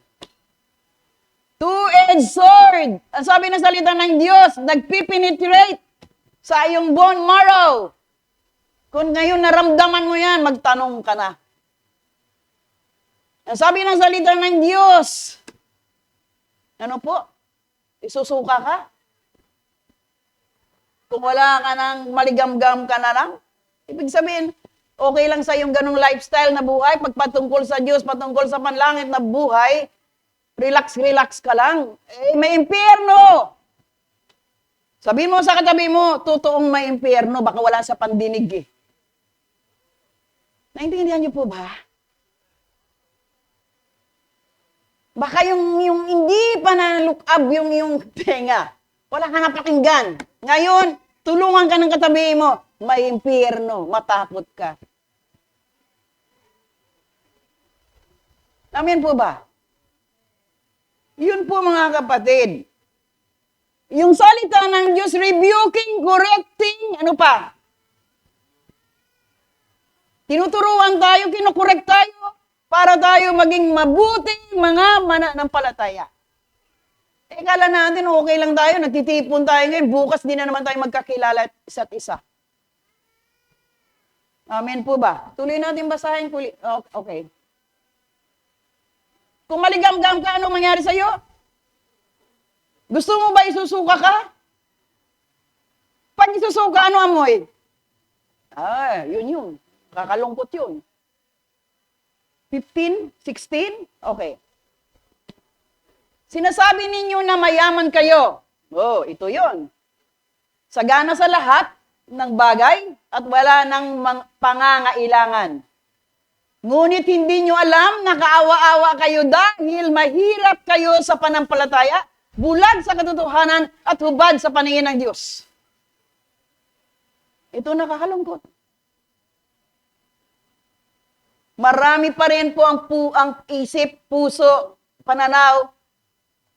S1: Two-edged sword. Ang sabi ng salita ng Diyos, nagpipenetrate sa iyong bone marrow. Kung ngayon naramdaman mo yan, magtanong ka na. Ang sabi ng salita ng Diyos, ano po? Isusuka ka? Kung wala ka nang maligamgam ka na lang, ibig sabihin, okay lang sa yung ganong lifestyle na buhay, pagpatungkol sa Diyos, patungkol sa panlangit na buhay, relax ka lang. Eh, may impyerno. Sabihin mo sa katabi mo, totoong may impyerno, baka wala sa pandinig eh. Naintindihan niyo po ba? Baka yung hindi pa na-look up yung tenga. Wala ka napakinggan. Ngayon, tulungan ka ng katabi mo. May impyerno, matakot ka. Amen po ba? Yun po mga kapatid. Yung salita ng Diyos, rebuking, correcting, ano pa? Tinuturuan tayo, kinukorek tayo, para tayo maging mabuting mga mananampalataya. Kala natin, okay lang tayo, nagtitipon tayo ngayon, bukas din na naman tayo magkakilala isa't isa. Amen po ba? Tuloy natin basahin. Okay. Kung maligam-gam ka, anong mangyari sa'yo? Gusto mo ba isusuka ka? Pag isusuka, ano amoy? Yun. Kakalungkot yun. 15? 16? Okay. Sinasabi ninyo na mayaman kayo. Ito yun. Sagana sa lahat ng bagay at wala ng pangangailangan. Ngunit hindi nyo alam na kaawa-awa kayo dahil mahirap kayo sa panampalataya, bulag sa katotohanan at hubad sa paningin ng Diyos. Ito nakakalungkot. Marami pa rin po ang isip, puso, pananaw,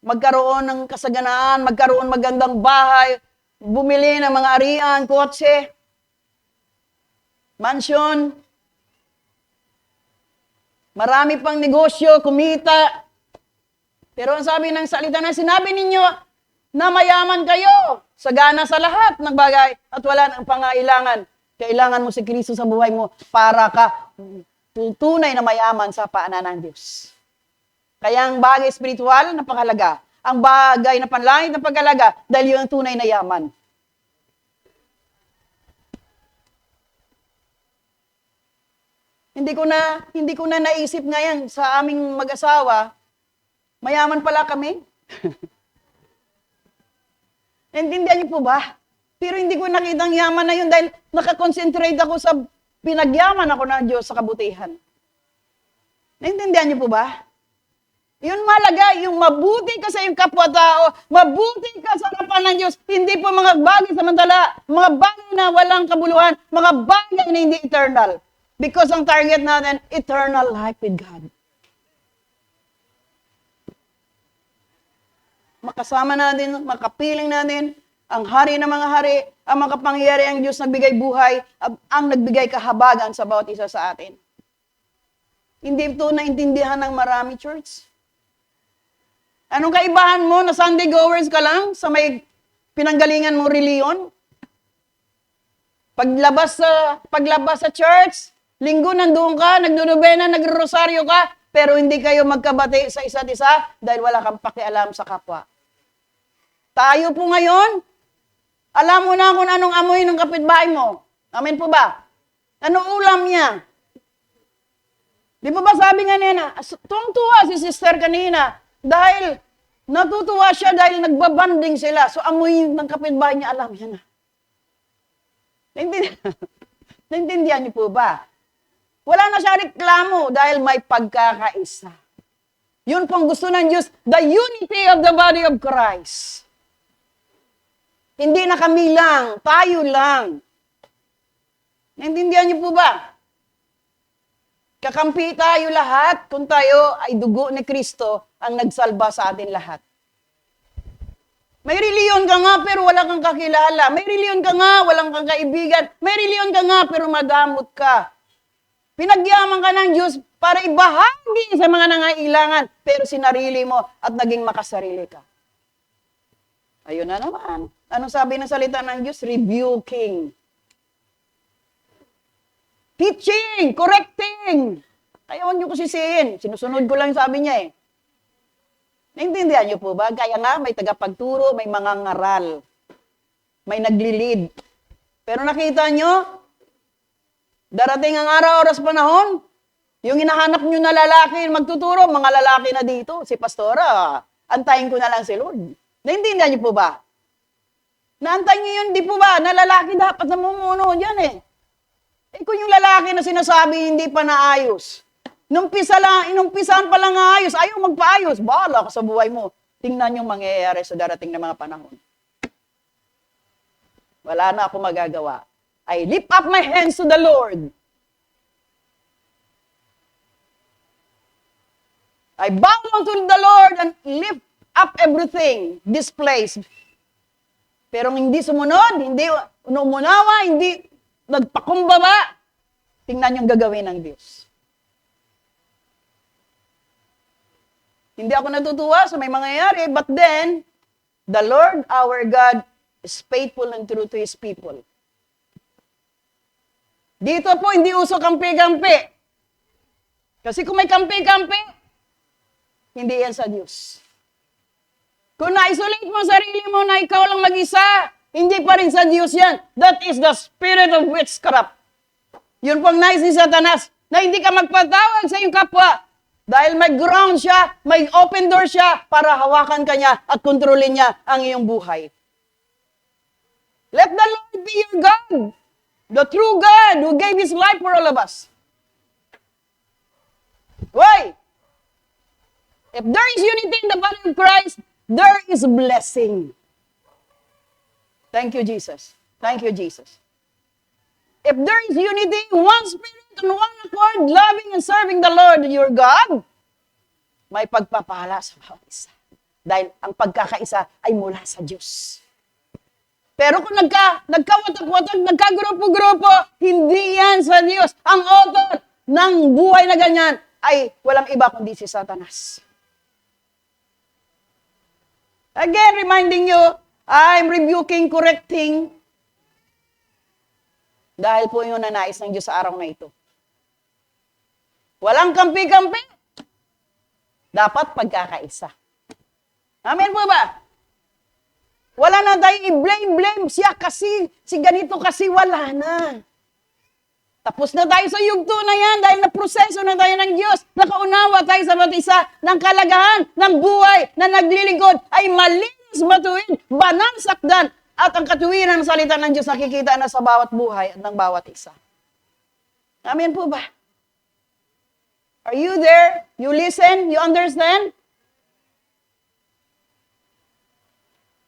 S1: magkaroon ng kasaganaan, magkaroon magandang bahay, bumili ng mga arian, kotse, mansion, marami pang negosyo, kumita. Pero ang sabi ng salita na sinabi ninyo na mayaman kayo, sagana sa lahat ng bagay at wala ng pangailangan. Kailangan mo si Kristo sa buhay mo para ka tunay na mayaman sa paanan ng Diyos. Kaya ang bagay spiritual, napakalaga. Ang bagay na panlangit, napakalaga dahil yun ang tunay na yaman. Hindi ko na naisip ngayon sa aming mag-asawa, mayaman pala kami. Naintindihan niyo po ba? Pero hindi ko nakitang yaman na yun dahil nakakonsentrate ako sa pinagyaman ako ng Diyos sa kabutihan. Naintindihan niyo po ba? Yun malaga, yung mabuti ka sa iyong kapwa-tao, mabuti ka sa harapan ng Diyos, hindi po mga bagay samantala, mga bagay na walang kabuluhan, mga bagay na hindi eternal. Because ang target natin, eternal life with God. Makasama natin, makapiling natin, ang hari ng mga hari, ang makapangyari ang Diyos nagbigay buhay, ang nagbigay kahabagan sa bawat isa sa atin. Hindi ito naintindihan ng marami, church. Anong kaibahan mo na Sunday goers ka lang sa may pinanggalingan mong reliyon? Paglabas sa church, linggo nandoon ka, nagdudubena, nagrosaryo ka, pero hindi kayo magkabati sa isa't isa dahil wala kang pakialam sa kapwa. Tayo po ngayon, alam mo na kung anong amoy ng kapitbahay mo. Amen po ba? Anong ulam niya? Di ba sabi nga niya, tuwang-tuwa si sister kanina dahil natutuwa siya dahil nagbabanding sila. So amoy ng kapitbahay niya, alam niya na. Naintindihan niyo po ba? Wala na siya reklamo dahil may pagkakaisa. Yun pong gusto ng Diyos, the unity of the body of Christ. Hindi na kami lang, tayo lang. Naintindihan niyo po ba? Kakampi tayo lahat kung tayo ay dugo ni Kristo ang nagsalba sa atin lahat. May reliyon ka nga pero wala kang kakilala. May reliyon ka nga, walang kang kaibigan. May reliyon ka nga pero madamot ka. Pinagyaman ka ng Diyos para ibahagi sa mga nangailangan pero sinarili mo at naging makasarili ka. Ayun na naman. Anong sabi ng salita ng Diyos? Rebuking. Teaching, correcting. Kaya huwag niyo ko sisihin. Sinusunod ko lang yung sabi niya eh. Naintindihan niyo po ba? Kaya nga, may tagapagturo, may mga ngaral. May naglilid. Pero nakita niyo, darating ang araw, oras, panahon, yung hinahanap niyo na lalaki, magtuturo, mga lalaki na dito. Si Pastora, antayin ko na lang si Lord. Naintindihan niyo po ba? Naantayin niyo yun, di po ba? Na lalaki dapat namumuno dyan eh. Eh kung yung lalaki na sinasabi hindi pa naayos, Inumpisahan pa lang ayos, ayaw magpaayos, bahala ka sa buhay mo. Tingnan yung mangyayari sa darating na mga panahon. Wala na ako magagawa. I lift up my hands to the Lord. I bow down to the Lord and lift up everything, this place. Pero hindi sumunod, hindi umunawa, hindi nagpakumbaba, tingnan yung gagawin ng Diyos. Hindi ako natutuwa sa may mangyayari, but then, the Lord our God is faithful and true to His people. Dito po, hindi uso kampi-kampi. Kasi kung may kampi-kampi, hindi yan sa Diyos. Kung na-isolate mo sarili mo na ikaw lang mag-isa, hindi pa rin sa Diyos yan. That is the spirit of witchcraft. Yun pong nais ni Satanas, na hindi ka magpatawag sa iyong kapwa. Dahil may ground siya, may open door siya para hawakan ka niya at kontrolin niya ang iyong buhay. Let the Lord be your God. The true God who gave His life for all of us. Why? If there is unity in the body of Christ, there is blessing. Thank you, Jesus. Thank you, Jesus. If there is unity, one spirit and one accord, loving and serving the Lord your God, may pagpapala sa bawat isa. Dahil ang pagkakaisa ay mula sa Diyos. Pero kung nagkawatak-watak, nagkagrupo-grupo, hindi yan sa Diyos. Ang author ng buhay na ganyan ay walang iba kundi si Satanas. Again, reminding you, I'm rebuking, correcting, dahil po yun na nais ng Diyos sa araw na ito. Walang kampi-kampi. Dapat pagkakaisa. Amen po ba? Wala na tayong i-blame siya kasi, si ganito kasi, wala na. Tapos na tayo sa yugto na yan dahil naproseso na tayo ng Diyos. Nakaunawa tayo sa bawat isa ng kalagahan ng buhay na naglilingkod ay malinis, matuwid, banal, sakdan. At ang katuwiran ng salita ng Diyos nakikita na sa bawat buhay at ng bawat isa. Amen po ba? Are you there? You listen? You understand?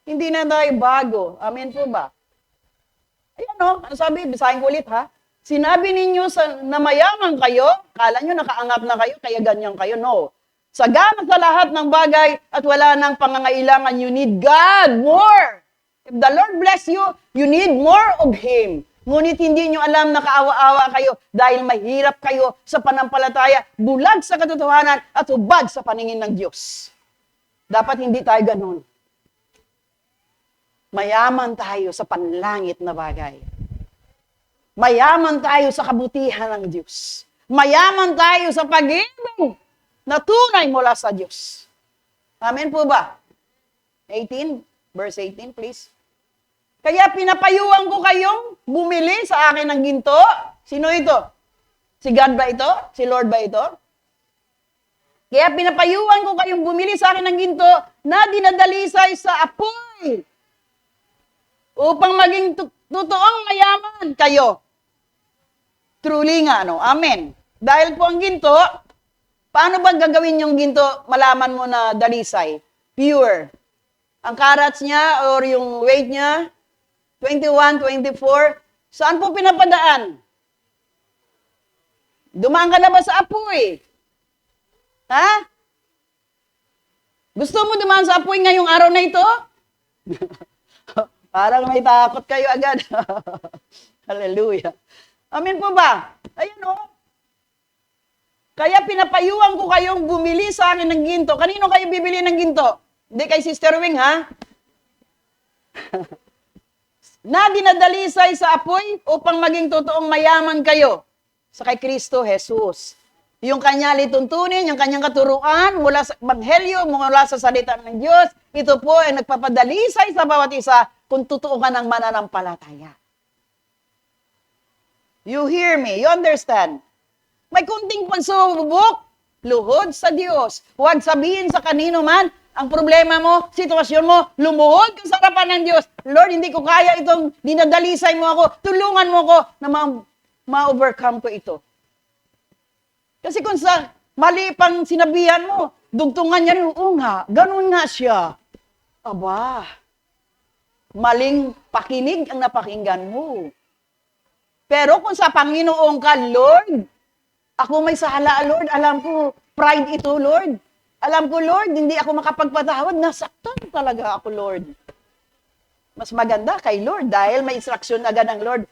S1: Hindi na tayo bago. Amen po ba? Ayan o, ano sabi? Bisahin ko ulit ha. Sinabi ninyo na mayaman kayo, kala nyo nakaangat na kayo, kaya ganyan kayo. No. Sagana sa lahat ng bagay at wala nang pangangailangan. You need God more. If the Lord bless you, you need more of Him. Ngunit hindi nyo alam na kaawa-awa kayo dahil mahirap kayo sa panampalataya, bulag sa katotohanan at hubad sa paningin ng Diyos. Dapat hindi tayo ganun. Mayaman tayo sa panlangit na bagay. Mayaman tayo sa kabutihan ng Diyos. Mayaman tayo sa pag-ibig na tunay mula sa Diyos. Amen po ba? 18, verse 18, please. Kaya pinapayuhan ko kayong bumili sa akin ng ginto. Sino ito? Si God ba ito? Si Lord ba ito? Kaya pinapayuhan ko kayong bumili sa akin ng ginto na dinadalisay sa apoy upang maging totoong mayaman kayo. Truly nga, no? Amen. Dahil po ang ginto, paano ba gagawin yung ginto, malaman mo na dalisay? Pure. Ang carats niya or yung weight niya, 21, 24, saan po pinapadaan? Dumaan ka na ba sa apoy? Ha? Gusto mo dumaan sa apoy ngayong araw na ito? Parang may takot kayo agad. Hallelujah. Amen po ba? Ayan o. Kaya pinapayuhan ko kayong bumili sa akin ng ginto. Kanino kayo bibili ng ginto? Hindi kay Sister Wing, ha? Na dinadalisay sa apoy upang maging totoong mayaman kayo sa kay Kristo Jesus. Yung kanya lituntunin, yung kanyang katuruan mula sa Ebanghelyo, mula sa salita ng Diyos, ito po ay nagpapadalisay sa bawat isa kung totoo ka ng mananampalataya. You hear me? You understand? May kunting pagsubok, luhod sa Diyos. Huwag sabihin sa kanino man, ang problema mo, sitwasyon mo, lumuhod ka sa harapan ng Diyos. Lord, hindi ko kaya itong dinadalisay mo ako. Tulungan mo ako na ma-overcome ko ito. Kasi kung sa mali pang sinabihan mo, dugtungan niya rin, oo nga, ganun nga siya. Aba, maling pakinig ang napakinggan mo. Pero kung sa Panginoon ka, Lord, ako may sala, Lord, alam ko, pride ito, Lord. Alam ko, Lord, hindi ako makapagpatawad, nasaktan talaga ako, Lord. Mas maganda kay Lord dahil may instruction agad ng Lord.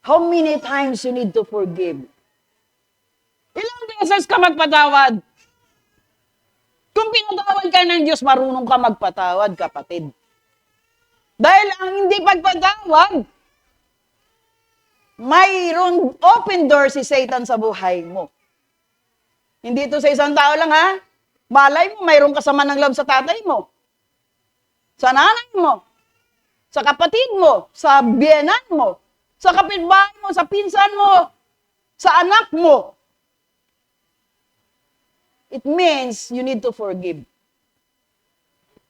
S1: How many times you need to forgive? Ilang beses ka magpatawad? Kung pinatawad ka ng Diyos, marunong ka magpatawad, kapatid. Dahil ang hindi pagpatawad, mayroong open door si Satan sa buhay mo. Hindi ito sa isang tao lang, ha? Malay mo, mayroong kasama ng love sa tatay mo, sa nanay mo, sa kapatid mo, sa biyenan mo, sa kapitbahay mo, sa pinsan mo, sa anak mo. It means you need to forgive.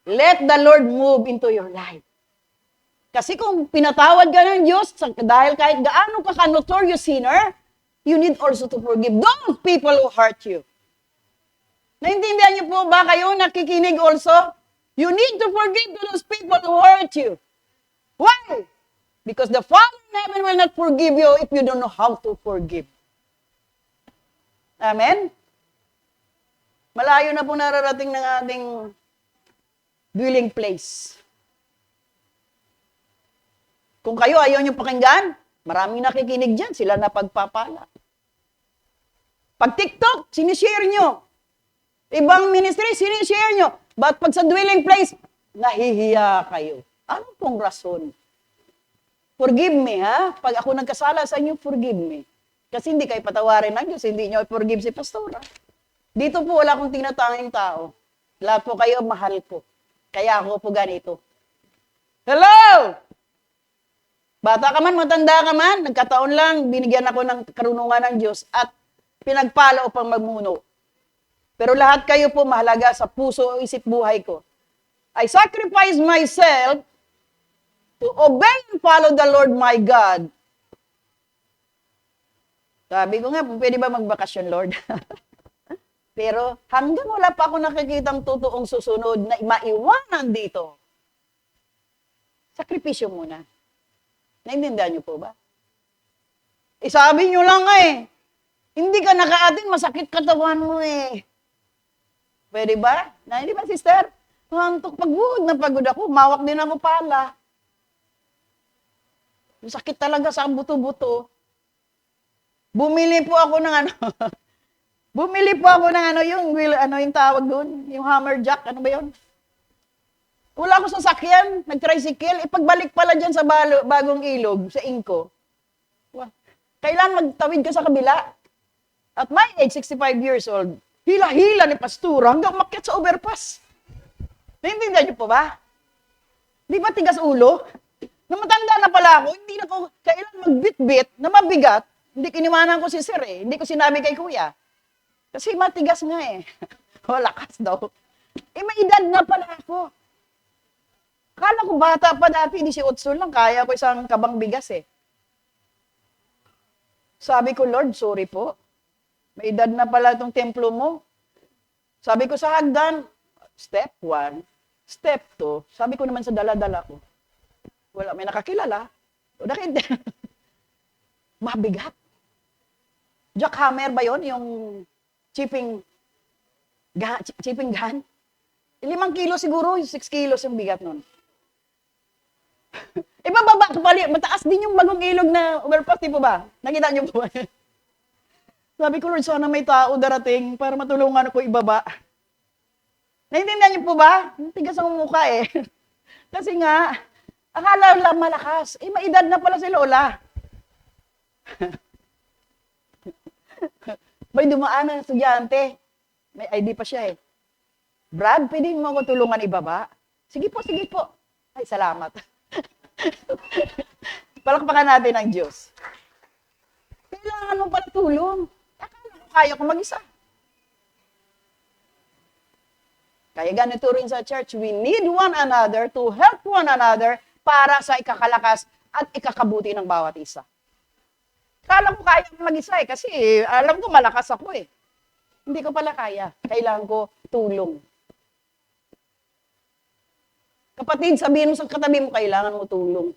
S1: Let the Lord move into your life. Kasi kung pinatawad ka ng Diyos, dahil kahit gaano ka notorious sinner, you need also to forgive those people who hurt you. Naintindihan niyo po ba kayo nakikinig also? You need to forgive those people who hurt you. Why? Because the Father in heaven will not forgive you if you don't know how to forgive. Amen? Malayo na po nararating ng ating dwelling place. Kung kayo ayaw nyo pakinggan, maraming nakikinig dyan, sila na pagpapala. Pag TikTok, sinishare nyo. Ibang ministry, sinishare nyo. But pag sa dwelling place, nahihiya kayo. Ano pong rason? Forgive me, ha? Pag ako nagkasala sa inyo, forgive me. Kasi hindi kayo patawarin ng Diyos, hindi nyo forgive si pastora. Dito po wala akong tinatanging tao. Lahat po kayo, mahal ko. Kaya ako po ganito. Hello! Bata ka man, matanda ka man, nagkataon lang, binigyan ako ng karunungan ng Diyos at pinagpala upang magmuno. Pero lahat kayo po mahalaga sa puso o isip buhay ko. I sacrifice myself to obey and follow the Lord my God. Sabi ko nga, pwede ba magbakasyon, Lord? Pero hanggang wala pa ako nakikitang totoong susunod na maiwanan dito, sakripisyo muna. Naintindihan niyo po ba? Sabi niyo lang hindi ka nakaatin, masakit katawan mo Pwede ba? Hindi ba, sister? Hantok, pagod na pagod ako. Mawak din ako pala. Sakit talaga sa buto-buto. Bumili po ako ng yung tawag doon, yung hammer jack, ano ba yun? Wala ako sa sakyan, nag-tricycle, pagbalik pala dyan sa bagong ilog, sa Inco. Kailan magtawid ka sa kabila? At my age, 65 years old, hila-hila ni pastura hanggang umakyat sa overpass. Naintindihan niyo po ba? Di ba tigas ulo? Nung matanda na pala ako, hindi na ko kailan magbit-bit na mabigat. Hindi kiniwanan ko si sir Hindi ko sinabi kay kuya. Kasi matigas nga Malakas daw. May edad na pala ako. Akala ko bata pa dati, 18 lang, kaya ko isang kabang bigas Sabi ko, Lord, sorry po. May edad na pala itong templo mo. Sabi ko sa hagdan, step 1, step 2, sabi ko naman sa dala-dala ko. Wala, may nakakilala. O bakit? Mabigat. Jackhammer ba yon yung chipping gun? 5 kilo siguro, 6 kilos yung bigat nun. Ibababa ko pali, mataas din yung bagong ilog na overpass, di po ba? Nakita niyo po ba? Sabi ko, Lord, sana may tao darating para matulungan ako ibaba. Naintindihan niyo po ba? Tigas ang mukha Kasi nga, akala lang malakas. May edad na pala si Lola. May dumaan na estudyante. May ID pa siya Brad, pwede mo ako tulungan ibaba? Sige po, sige po. Ay, salamat. Palakpakan natin ang Diyos. Kailangan mo pala tulong. Kaya ko mag-isa. Kaya ganito rin sa church, we need one another to help one another para sa ikakalakas at ikakabuti ng bawat isa. Kala ko kaya ko mag-isa kasi alam ko malakas ako Hindi ko pala kaya. Kailangan ko tulong. Kapatid, sabihin mo sa katabi mo, kailangan mo tulong.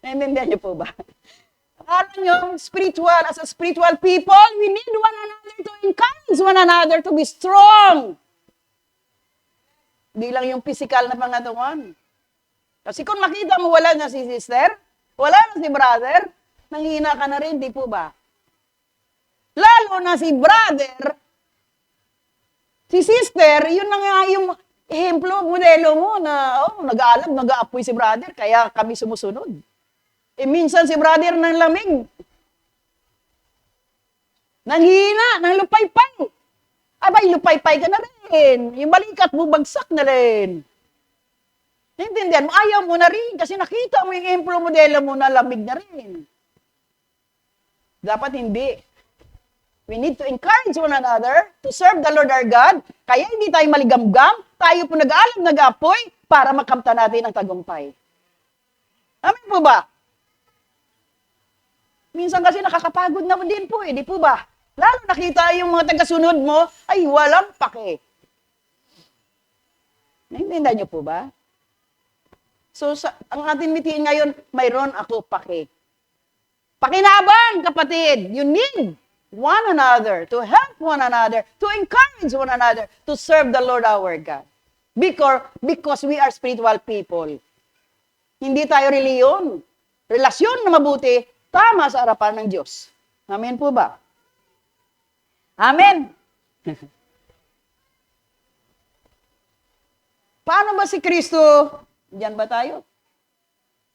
S1: Naintindihan niyo po ba? Alam niyo, as a spiritual people, we need one another to encourage one another to be strong. Hindi lang yung physical na pangatawan. Kasi kung makita mo wala na si sister, wala na si brother, nanghina ka na rin, di po ba? Lalo na si brother, si sister, yun na nga yung ehemplo, modelo mo na nag-aalab, nag-aapoy si brother, kaya kami sumusunod. Minsan si brother ng lamig, nanghina, nang lupay-pay. Abay, lupay-pay ka na rin. Yung balikat mo, bagsak na rin. Naintindihan mo, ayaw mo na rin kasi nakita mo yung ehemplo, modelo mo na lamig na rin. Dapat hindi. We need to encourage one another to serve the Lord our God. Kaya hindi tayo maligamgam, tayo po nag-aalam, nag-aapoy para makamta natin ang tagumpay. Amen po ba? Minsan kasi nakakapagod na din po di po ba? Lalo nakita yung mga tagasunod mo, ay walang pake. Naintindihan niyo po ba? So, ang ating meeting ngayon, mayroon ako pake. Pakinabang, kapatid, you need one another, to help one another, to encourage one another, to serve the Lord our God. Because we are spiritual people. Hindi tayo reliyon. Relasyon na mabuti, tama sa harapan ng Diyos. Amen po ba? Amen. Paano ba si Kristo? Diyan ba tayo?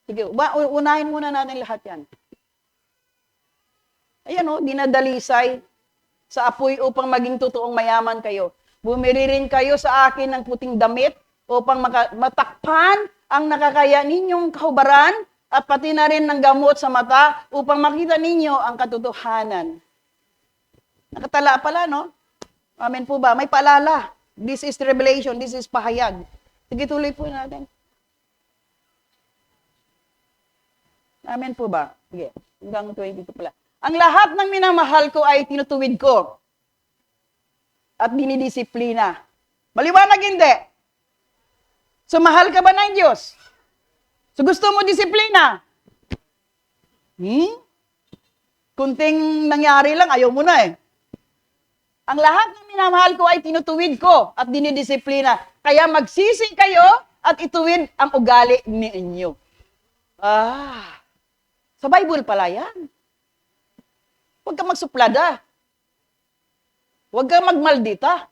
S1: Sige, unahin muna natin lahat yan. Ayan dinadalisay sa apoy upang maging totoong mayaman kayo. Bumili rin kayo sa akin ng puting damit upang matakpan ang nakakaya ninyong kahubaran at pati na rin ng gamot sa mata upang makita ninyo ang katotohanan. Nakatala pala, no? Amen po ba? May paalala. This is revelation. This is pahayag. Sige, tuloy po natin. Amen po ba? Sige, hanggang 22 pala. Ang lahat ng minamahal ko ay tinutuwid ko at dinidisiplina. Maliwanag hindi. So, mahal ka ba ng Diyos? So, gusto mo disiplina? Kunting nangyari lang, ayaw mo na eh. Ang lahat ng minamahal ko ay tinutuwid ko at dinidisiplina. Kaya magsisi kayo at ituwid ang ugali ninyo. Sa Bible pala yan. Huwag ka magsuplada. Huwag ka magmaldita.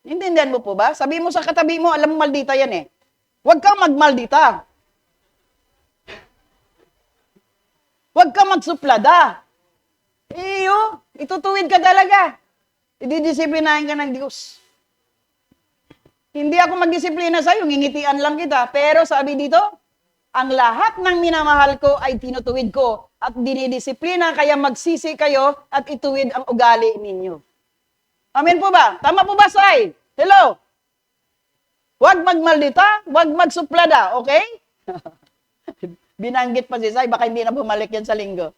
S1: Intindihan mo po ba? Sabi mo sa katabi mo, alam mo maldita yan eh. Huwag kang magmaldita. Huwag kang magsuplada. Itutuwid ka talaga. Ididisiplinahin ka ng Diyos. Hindi ako magdisiplina sa'yo, ngingitian lang kita. Pero sabi dito, ang lahat ng minamahal ko ay tinutuwid ko at dinidisiplina, kaya magsisi kayo at ituwid ang ugali ninyo. Amen po ba? Tama po ba, Sai? Hello? Huwag magmaldita, huwag magsuplada, okay? Binanggit pa si Sai, baka hindi na bumalik yan sa linggo.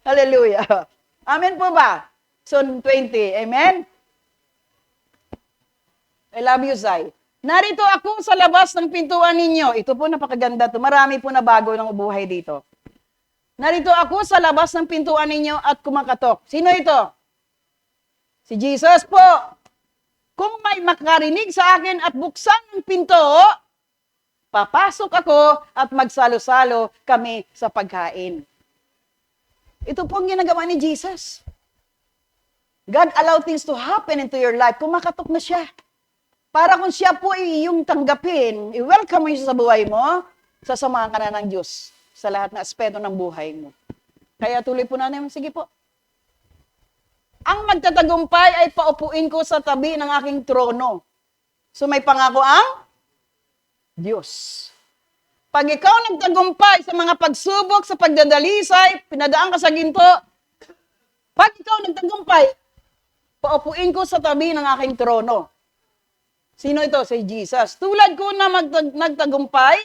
S1: Hallelujah. Amen po ba? Son 20, amen? I love you, Sai. Narito ako sa labas ng pintuan ninyo. Ito po, napakaganda to. Marami po na bago ng buhay dito. Narito ako sa labas ng pintuan ninyo at kumakatok. Sino ito? Si Jesus po. Kung may makarinig sa akin at buksan ng pinto, papasok ako at magsalo-salo kami sa pagkain. Ito po ang ginagawa ni Jesus. God allowed things to happen into your life. Kumakatok na siya. Para kung siya po ay iyong tanggapin, i-welcome mo siya sa buhay mo, sasamahan ka na ng Diyos sa lahat ng aspeto ng buhay mo. Kaya tuloy po natin, sige po. Ang magtatagumpay ay paupuin ko sa tabi ng aking trono. So may pangako ang Diyos. Pag ikaw nagtagumpay sa mga pagsubok, sa pagdadalisay, pinadaan ka sa ginto, pag ikaw nagtagumpay, paupuin ko sa tabi ng aking trono. Sino ito? Si Jesus. Tulad ko na nagtagumpay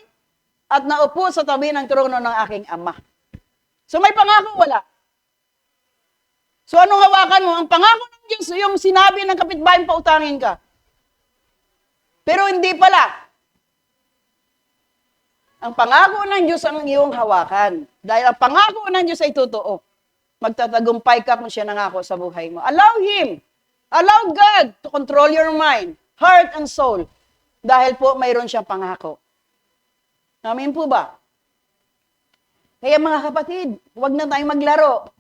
S1: at naupo sa tabi ng trono ng aking Ama. So may pangako, wala. So anong hawakan mo? Ang pangako ng Diyos, yung sinabi ng kapitbahay, pautangin ka. Pero hindi pala. Ang pangako ng Diyos ang iyong hawakan. Dahil ang pangako ng Diyos ay totoo. Magtatagumpay ka kung siya nangako sa buhay mo. Allow Him. Allow God to control your mind, heart, and soul. Dahil po mayroon siyang pangako. Amen po ba? Kaya mga kapatid, huwag na tayong maglaro.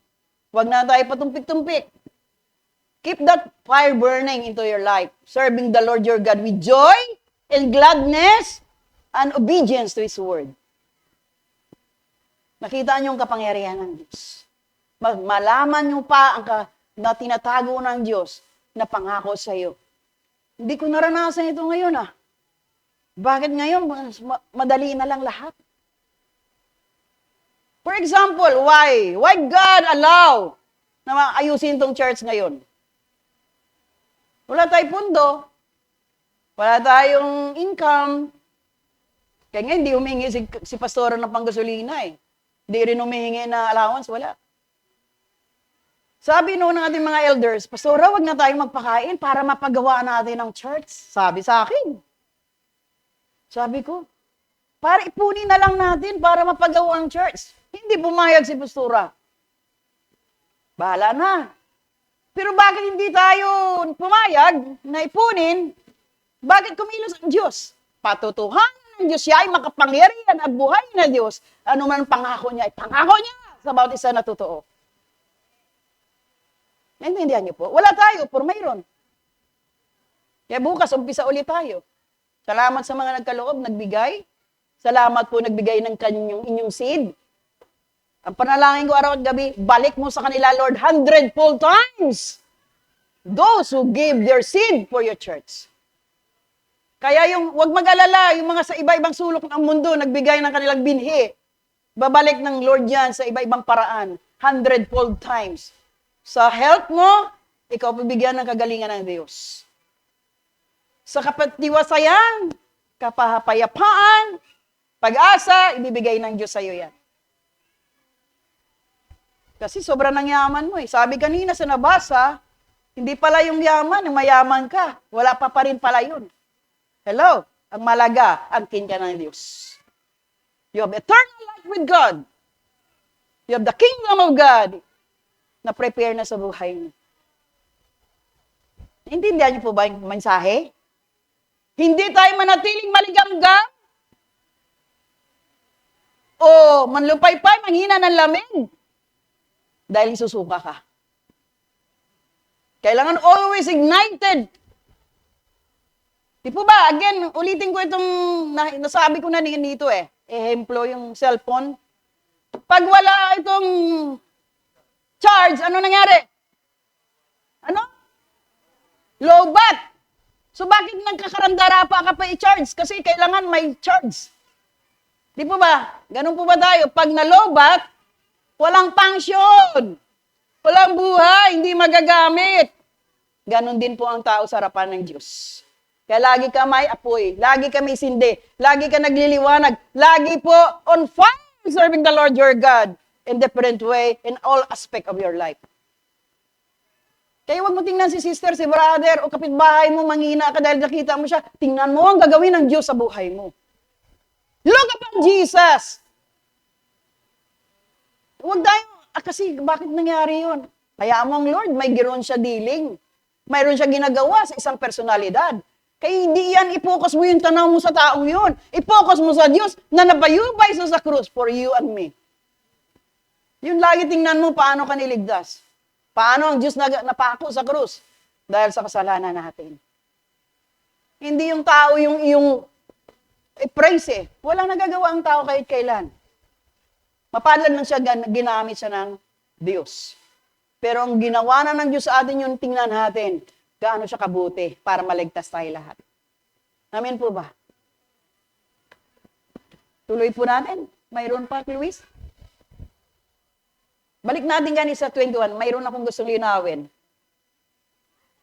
S1: Huwag na tayo patumpik-tumpik. Keep that fire burning into your life, serving the Lord your God with joy and gladness and obedience to His word. Nakita niyo ang kapangyarihan ng Diyos. Malaman niyo pa ang na tinatago ng Diyos na pangako sa iyo. Hindi ko naranasan ito ngayon Bakit ngayon? Madali na lang lahat. For example, why? Why God allow na ayusin tong church ngayon? Wala tayong pundo. Wala tayong income. Kaya nga, hindi humingi si pastora ng panggasolina Hindi rin humingi na allowance, wala. Sabi noon ng ating mga elders, Pastora, wag na tayong magpakain para mapagawa natin ang church. Sabi sa akin. Sabi ko, para ipunin na lang natin para mapagawa ang church. Hindi pumayag si Pastora. Bahala na. Pero bakit hindi tayo pumayag na ipunin? Bakit kumilos ang Diyos? Patutuhanan ng Diyos siya ay makapangyarihan at buhay na Diyos. Ano man pangako niya, ay pangako niya sa bawat isa na totoo. Naintindihan niyo po? Wala tayo, pero mayroon. Kaya bukas, umpisa ulit tayo. Salamat sa mga nagkaloob, nagbigay. Salamat po nagbigay ng inyong seed. Ang panalangin ko araw at gabi, balik mo sa kanila, Lord, 100-fold times. Those who gave their seed for your church. Kaya wag mag-alala, yung mga sa iba-ibang sulok ng mundo, nagbigay ng kanilang binhi. Babalik ng Lord yan sa iba-ibang paraan, 100-fold times. Sa health mo, ikaw pabigyan ng kagalingan ng Diyos. Sa kapatiwasayan, kapahapayapaan, pag-asa, ibibigay ng Diyos sa iyo yan. Kasi sobrang ng yaman mo Sabi kanina sa nabasa, hindi pala yung yaman, yung mayaman ka. Wala pa rin pala yun. Hello? Ang malaga, angkin ka ng Diyos. You have eternal life with God. You have the kingdom of God na prepare na sa buhay mo. Intindihan niyo po ba yung mensahe? Hindi tayo manatiling maligamgam o manlupaypay, manghina ng lamig dahil susuka ka. Kailangan always ignited. Di po ba? Again, ulitin ko itong nasabi ko na dito Ehemplo yung cellphone. Pag wala itong charge, ano nangyari? Ano? Low bat. So bakit nagkakarandara ka pa i-charge? Kasi kailangan may charge. Di po ba? Ganun po ba tayo? Pag na-low bat, walang function. Walang buhay, hindi magagamit. Ganon din po ang tao sa harapan ng Diyos. Kaya lagi ka may apoy, lagi ka may sindi, lagi ka nagliliwanag, lagi po on fire serving the Lord your God in different way in all aspect of your life. Kaya huwag mo tingnan si sister, si brother, o kapitbahay mo, manghina ka dahil nakita mo siya. Tingnan mo ang gagawin ng Diyos sa buhay mo. Look upon Jesus! Huwag tayo, kasi bakit nangyari yun? Kaya mo ang Lord, may giron siya dealing. Mayroon siya ginagawa sa isang personalidad. Kaya hindi yan, i-focus mo yung tanaw mo sa taong yun. I-focus mo sa Diyos na nabayubay sa krus for you and me. Yun lagi tingnan mo paano ka niligtas. Paano ang Diyos napako sa krus? Dahil sa kasalanan natin. Hindi yung tao yung iyong praise Walang nagagawa ang tao kahit kailan. Mapalad lang siya, ginamit siya ng Diyos. Pero ang ginawa na ng Diyos sa atin yung tingnan natin, gaano siya kabuti para maligtas tayo lahat. Amen po ba? Tuloy po natin. Mayroon pa, Luis? Balik natin ganit sa 21. Mayroon akong gustong linawin.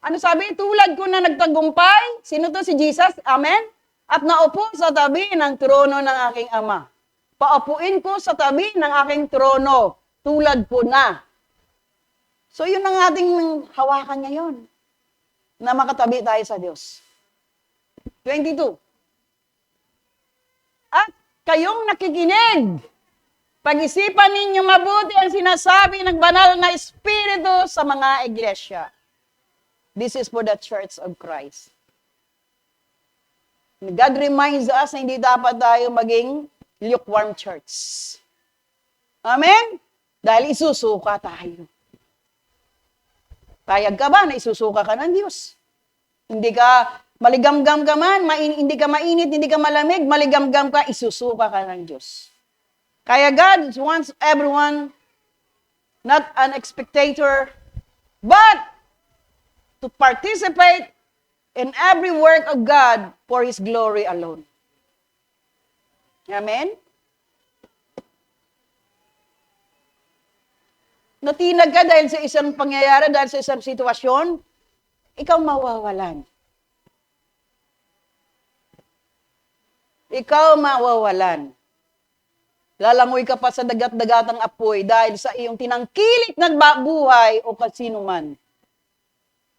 S1: Ano sabi? Tulad ko na nagtagumpay. Sino to? Si Jesus. Amen? At naupo sa tabi ng trono ng aking Ama. Paupuin ko sa tabi ng aking trono, tulad po na. So yun ang ating hawakan ngayon, na makatabi tayo sa Diyos. 22. At kayong nakikinig, pag-isipan ninyo mabuti ang sinasabi ng banal na Espiritu sa mga iglesia. This is for the Church of Christ. God reminds us na hindi dapat tayo maging lukewarm church. Amen? Dahil isusuka tayo. Payag ka ba na isusuka ka ng Diyos? Hindi ka maligamgam ka man, hindi ka mainit, hindi ka malamig, maligamgam ka, isusuka ka ng Diyos. Kaya God wants everyone, not an spectator, but to participate in every work of God for His glory alone. Amen? Natinag ka dahil sa isang pangyayari, dahil sa isang sitwasyon, ikaw mawawalan. Ikaw mawawalan. Lalangoy ka pa sa dagat-dagatang apoy dahil sa iyong tinangkilik na buhay o kasino man.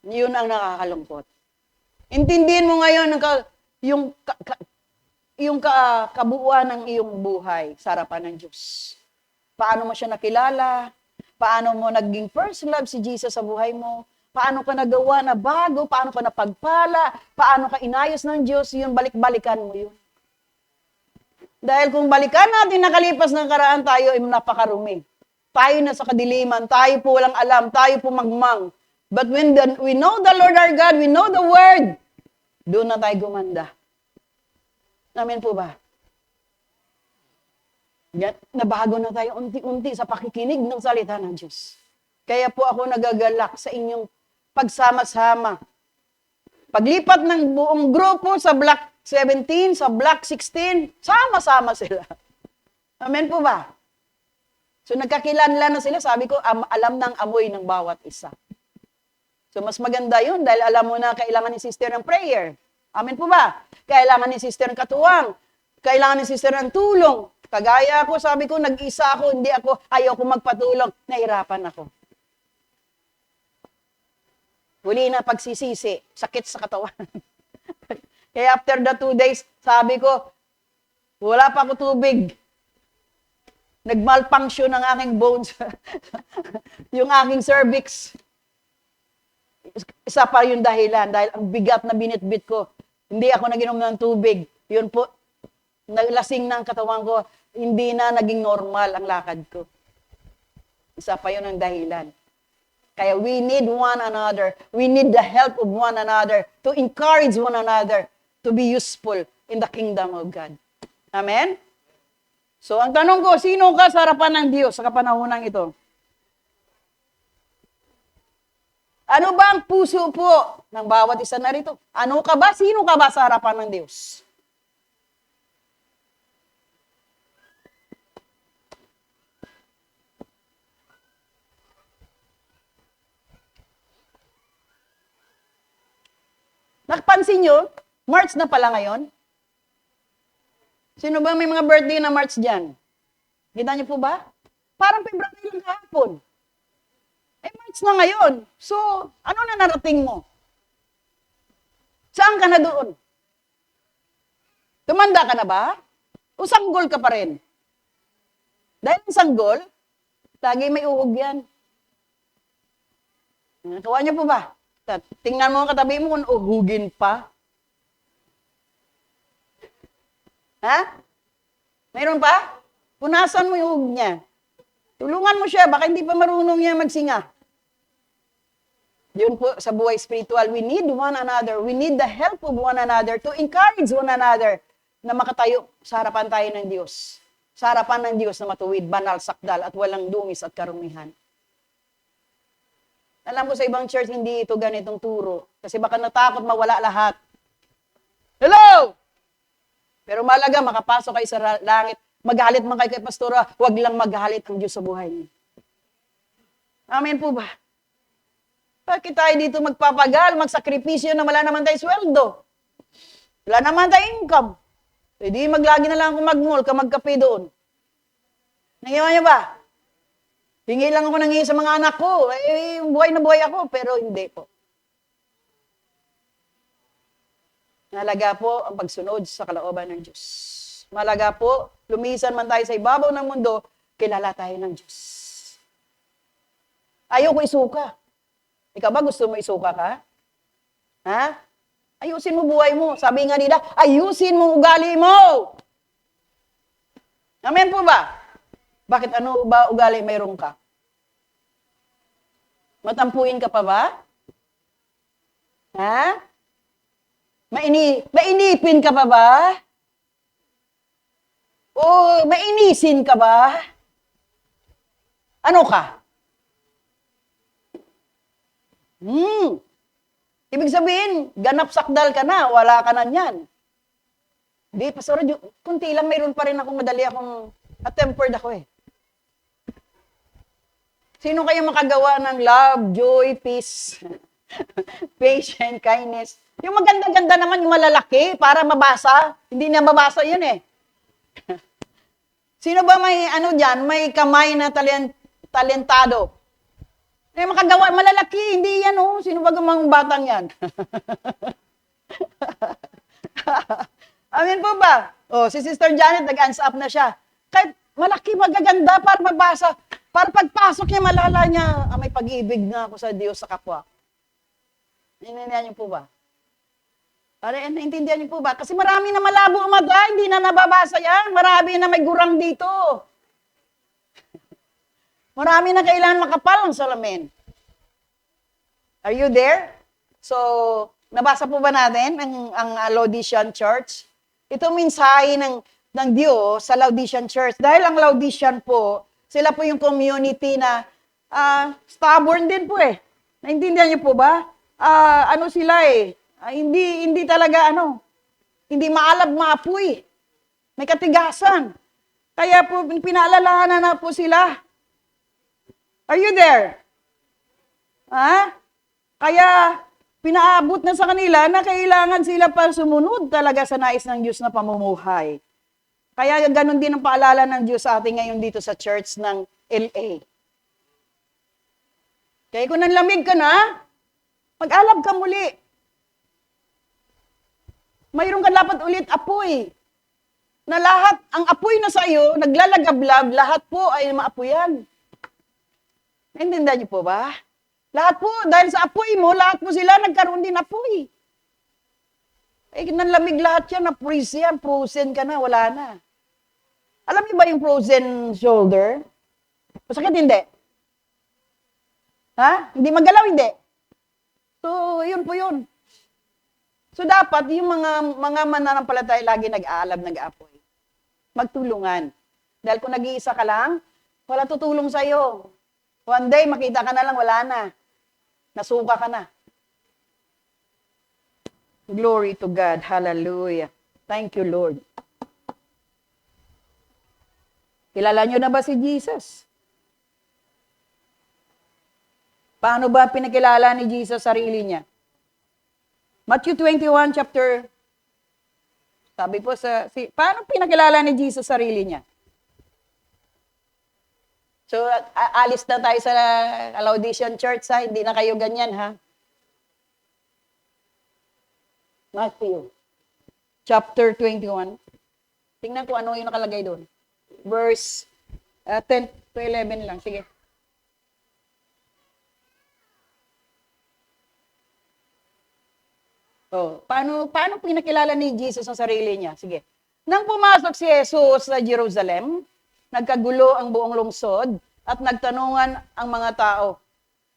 S1: Yun ang nakakalungkot. Intindihin mo ngayon yung kabuuan ng iyong buhay sa harapan ng Diyos. Paano mo siya nakilala? Paano mo naging first love si Jesus sa buhay mo? Paano ka nagawa na bago? Paano ka napagpala? Paano ka inayos ng Diyos? Yun, balik-balikan mo yun. Dahil kung balikan natin nakalipas ng karaan, tayo ay napakarumi. Tayo na sa kadiliman, tayo po walang alam, tayo po magmang. But when we know the Lord our God, we know the Word, doon na tayo gumanda. Amen po ba? Nabago na tayo unti-unti sa pakikinig ng salita ng Diyos. Kaya po ako nagagalak sa inyong pagsama-sama. Paglipat ng buong grupo sa Block 17, sa Block 16, sama-sama sila. Amen po ba? So nagkakilanlan na sila, sabi ko, alam ng amoy ng bawat isa. So mas maganda yun dahil alam mo na kailangan ni sister ng prayer. Amen po ba? Kailangan ni sister ng katuwang. Kailangan ni sister ng tulong. Kagaya ako, sabi ko, nag-isa ako, ayaw ko magpatulong. Nahirapan ako. Huli na pagsisisi, sakit sa katawan. Kaya after the 2 days, sabi ko, wala pa ako tubig. Nag-malfunction ang aking bones. Yung aking cervix. Isa pa yung dahilan, dahil ang bigat na binitbit ko. Hindi ako naginom ng tubig. Yun po, naglasing ng katawan ko, hindi na naging normal ang lakad ko. Isa pa yun ang dahilan. Kaya we need one another. We need the help of one another to encourage one another to be useful in the kingdom of God. Amen? So, ang tanong ko, sino ka sa harapan ng Diyos sa kapanahonang ito? Ano ba ang puso po ng bawat isa na rito? Ano ka ba? Sino ka ba sa harapan ng Diyos? Napansin nyo, March na pala ngayon. Sino ba may mga birthday na March dyan? Kita niyo po ba? Parang February lang kahapon. March na ngayon. So, ano na narating mo? Saan ka na doon? Tumanda ka na ba? O sanggol ka pa rin? Dahil ang sanggol, lagi may uhog yan. Nakawa niyo po ba? Tingnan mo ang katabi mo kung uhugin pa. Ha? Mayroon pa? Punasan mo yung uhog niya. Tulungan mo siya, baka hindi pa marunong niya magsinga. Yun po sa buhay spiritual, we need one another. We need the help of one another to encourage one another na makatayo sa harapan tayo ng Diyos. Sa harapan ng Diyos na matuwid, banal, sakdal, at walang dungis at karumihan. Alam ko sa ibang church, hindi ito ganitong turo. Kasi baka natakot mawala lahat. Hello! Pero malaga, makapasok kayo sa langit. Magalit man kayo kay pastora, huwag lang magalit ang Diyos sa buhay niyo. Amen po ba? Bakit tayo dito magpapagal, magsakripisyo na wala naman tayo sweldo? Wala naman tayo income. Hindi maglagi na lang ako mag-mall, magkape doon. Nangiwan niyo ba? Hingi lang ako ng hingi sa mga anak ko. Buhay na buhay ako, pero hindi po. Mahalaga po ang pagsunod sa kalooban ng Diyos. Mahalaga po, lumisan man tayo sa ibabaw ng mundo, kilala tayo ng Diyos. Ayoko isuka. Ikaw ba gusto mo isuka ka? Ha? Ayusin mo buhay mo. Sabi nga nila, ayusin mo ugali mo. Amen po ba? Bakit ano ba ugali mayroon ka? Matampuin ka pa ba? Ha? Mainipin ka pa ba? O mainisin ka ba? Ano ka? Ibig sabihin, ganap sakdal ka na, wala ka na niyan. Hindi, Pastor, kunti lang mayroon pa rin akong madali akong tempered ako eh. Sino kaya makagawa ng love, joy, peace, patience, kindness? Yung maganda-ganda naman, yung malalaki, para mabasa. Hindi na mabasa yun eh. Sino ba may ano dyan, may kamay na talentado? Eh, makagawa, malalaki, hindi yan oh. Sino ba mga batang yan? Amen po ba? Oh, si Sister Janet, nag-hands up na siya. Kahit malaki, magaganda para magbasa. Para pagpasok niya, malala niya, may pag-ibig na ako sa Diyos, sa kapwa. Naintindihan niyo po ba? Naintindihan niyo po ba? Kasi marami na malabo ang mata, hindi na nababasa yan. Marami na may gurang dito. Marami na kailangan makapal ang salamin. Are you there? So, nabasa po ba natin ang Laodicean Church? Ito mensahe ng Diyos sa Laodicean Church. Dahil ang Laodicean po, sila po yung community na stubborn din po eh. Naintindihan niyo po ba? Ano sila eh? Hindi talaga hindi maalab maapoy. May katigasan. Kaya po pinaalalahanan na po sila. Are you there? Ha? Kaya pinaabot na sa kanila na kailangan sila para sumunod talaga sa nais ng Diyos na pamumuhay. Kaya ganun din ang paalala ng Diyos sa atin ngayon dito sa church ng LA. Kaya kung nanlamig ka na, mag-alab ka muli. Mayroon ka dapat ulit apoy. Na lahat, ang apoy na sa iyo, naglalagablab, lahat po ay maapuyan. Naintindihan niyo po ba? Lahat po, dahil sa apoy mo, lahat po sila nagkaroon din apoy. Nanlamig lahat yan, na-freeze yan, frozen ka na, wala na. Alam niyo ba yung frozen shoulder? Masakit hindi? Ha? Hindi magalaw, hindi? So, yun po yun. So, dapat yung mga mananampalataya lagi nag-aalab, nag-aapoy. Magtulungan. Dahil kung nag-iisa ka lang, wala tutulong sa'yo. One day, makita ka na lang, wala na. Nasuka ka na. Glory to God. Hallelujah. Thank you, Lord. Kilala nyo na ba si Jesus? Paano ba pinakilala ni Jesus sarili niya? Matthew 21, chapter, sabi po paano pinakilala ni Jesus sarili niya? So, alis na tayo sa Laodicean Church, ha? Hindi na kayo ganyan, ha? Matthew, chapter 21. Tingnan ko ano yung nakalagay doon. Verse 10 to 11 lang. Sige. Oh, paano pinakilala ni Jesus ang sarili niya? Sige. Nang pumasok si Jesus sa Jerusalem, nagkagulo ang buong lungsod at nagtanungan ang mga tao.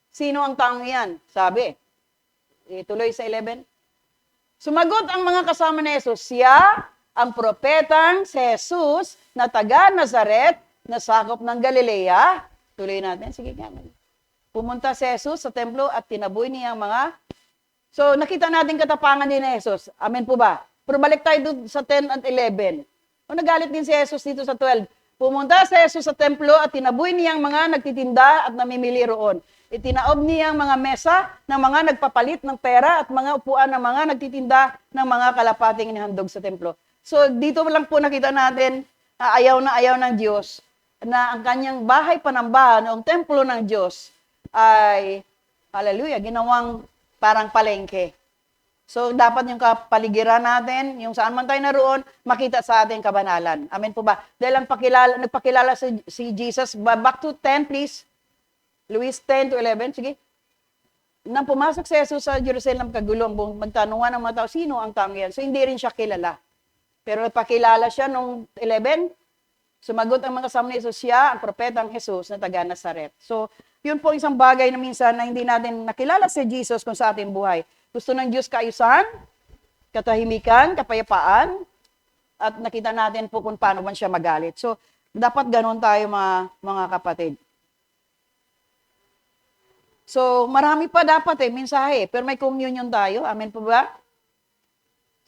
S1: Sino ang taong yan? Sabi. Ituloy sa 11. Sumagot ang mga kasama ni Jesus, siya ang propetang si Jesus na taga Nazaret na sakop ng Galilea. Tuloy natin. Sige nga. Pumunta si Jesus sa templo at tinaboy niya ang mga. So, nakita natin katapangan ni Jesus. Amen po ba? Pero balik tayo sa 10 at 11. O nagalit din si Jesus dito sa 12. Pumunta si Jesus sa templo at tinaboy niya ang mga nagtitinda at namimili roon. Itinaob niya ang mga mesa ng mga nagpapalit ng pera at mga upuan ng mga nagtitinda ng mga kalapating inihandog sa templo. So, dito lang po nakita natin, ayaw na ayaw ng Diyos. na ang kanyang bahay panambahan, o ang templo ng Diyos, ay, hallelujah, ginawang parang palengke. So, dapat yung kapaligiran natin, yung saan man tayo naroon, makita sa ating kabanalan. Amen po ba? Dahil ang nagpakilala si Jesus, back to 10 please. Luis 10 to 11, sige. Nang pumasok si Jesus sa Jerusalem, kagulo ang buong magtanungan ng mga tao, sino ang taong yan? So, hindi rin siya kilala. Pero nagpakilala siya nung 11, sumagot ang mga kasama ni Jesus, siya, ang propetang Jesus na taga Nazaret. So, yun po isang bagay na minsan na hindi natin nakilala si Jesus kung sa ating buhay. Gusto ng Diyos kaayusan, katahimikan, kapayapaan, at nakita natin po kung paano man siya magalit. So, dapat ganun tayo mga kapatid. So, marami pa dapat mensahe, pero may communion tayo. Amen po ba?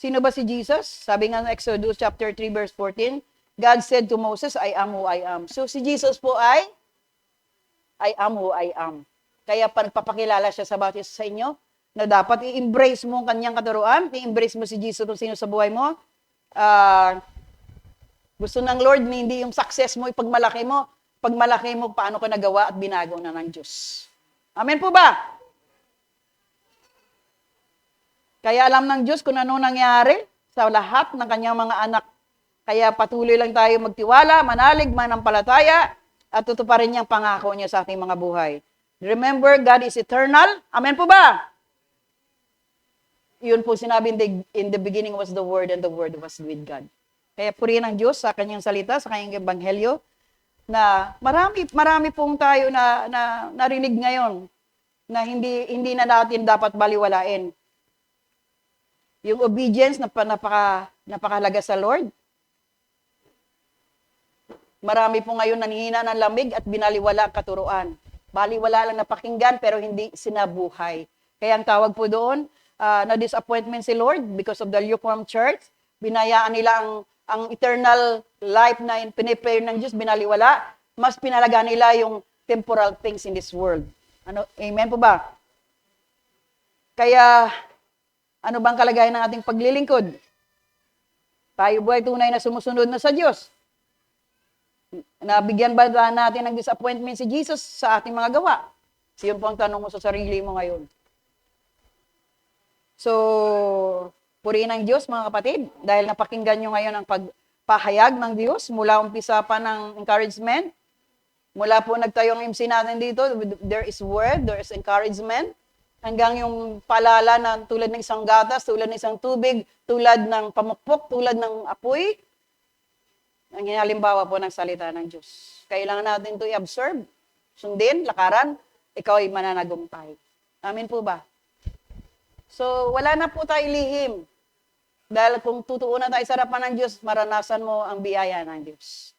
S1: Sino ba si Jesus? Sabi nga ng Exodus chapter 3 verse 14, God said to Moses, I am who I am. So, si Jesus po ay I am who I am. Kaya pagpapakilala siya sa bawat isa sa inyo, na dapat i-embrace mo ang kanyang katuruan, i-embrace mo si Jesus kung sino sa buhay mo. Gusto ng Lord, hindi yung success mo, ipagmalaki mo. Pagmalaki mo, paano ka nagawa at binago na ng Diyos. Amen po ba? Kaya alam ng Diyos kung ano nangyari sa lahat ng kanyang mga anak. Kaya patuloy lang tayo magtiwala, manalig, manampalataya, at tutuparin niyang pangako niya sa ating mga buhay. Remember, God is eternal. Amen po ba? Yun po sinabi in the beginning was the Word and the Word was with God. Kaya purihin ang Diyos sa kanyang salita, sa kanyang ebanghelyo, na marami pong tayo na narinig ngayon na hindi na natin dapat baliwalain. Yung obedience na napakahalaga sa Lord. Marami po ngayon nanihina ng lamig at binaliwala ang katuruan. Baliwala lang napakinggan pero hindi sinabuhay. Kaya ang tawag po doon, na disappointment si Lord because of the lukewarm church. Binayaan nila ang eternal life na pinipare ng Diyos, binaliwala. Mas pinalaga nila yung temporal things in this world. Amen po ba? Kaya, ano bang kalagayan ng ating paglilingkod? Tayo ba ay tunay na sumusunod na sa Diyos? Nabigyan ba natin ng disappointment si Jesus sa ating mga gawa? Siyon po ang tanong mo sa sarili mo ngayon. So, purihin ang Diyos mga kapatid, dahil napakinggan nyo ngayon ang pagpahayag ng Diyos mula umpisa pa ng encouragement. Mula po nagtayo ang MC natin dito, there is word, there is encouragement. Hanggang yung palala na tulad ng isang gatas, tulad ng isang tubig, tulad ng pamukpok, tulad ng apoy. Ang halimbawa po ng salita ng Diyos. Kailangan natin ito i-observe, sundin, lakaran, ikaw ay mananagumpay. Amen po ba? So, wala na po tayo lihim. Dahil kung tutuunan tayo sa harapan ng Diyos, maranasan mo ang biyaya ng Diyos.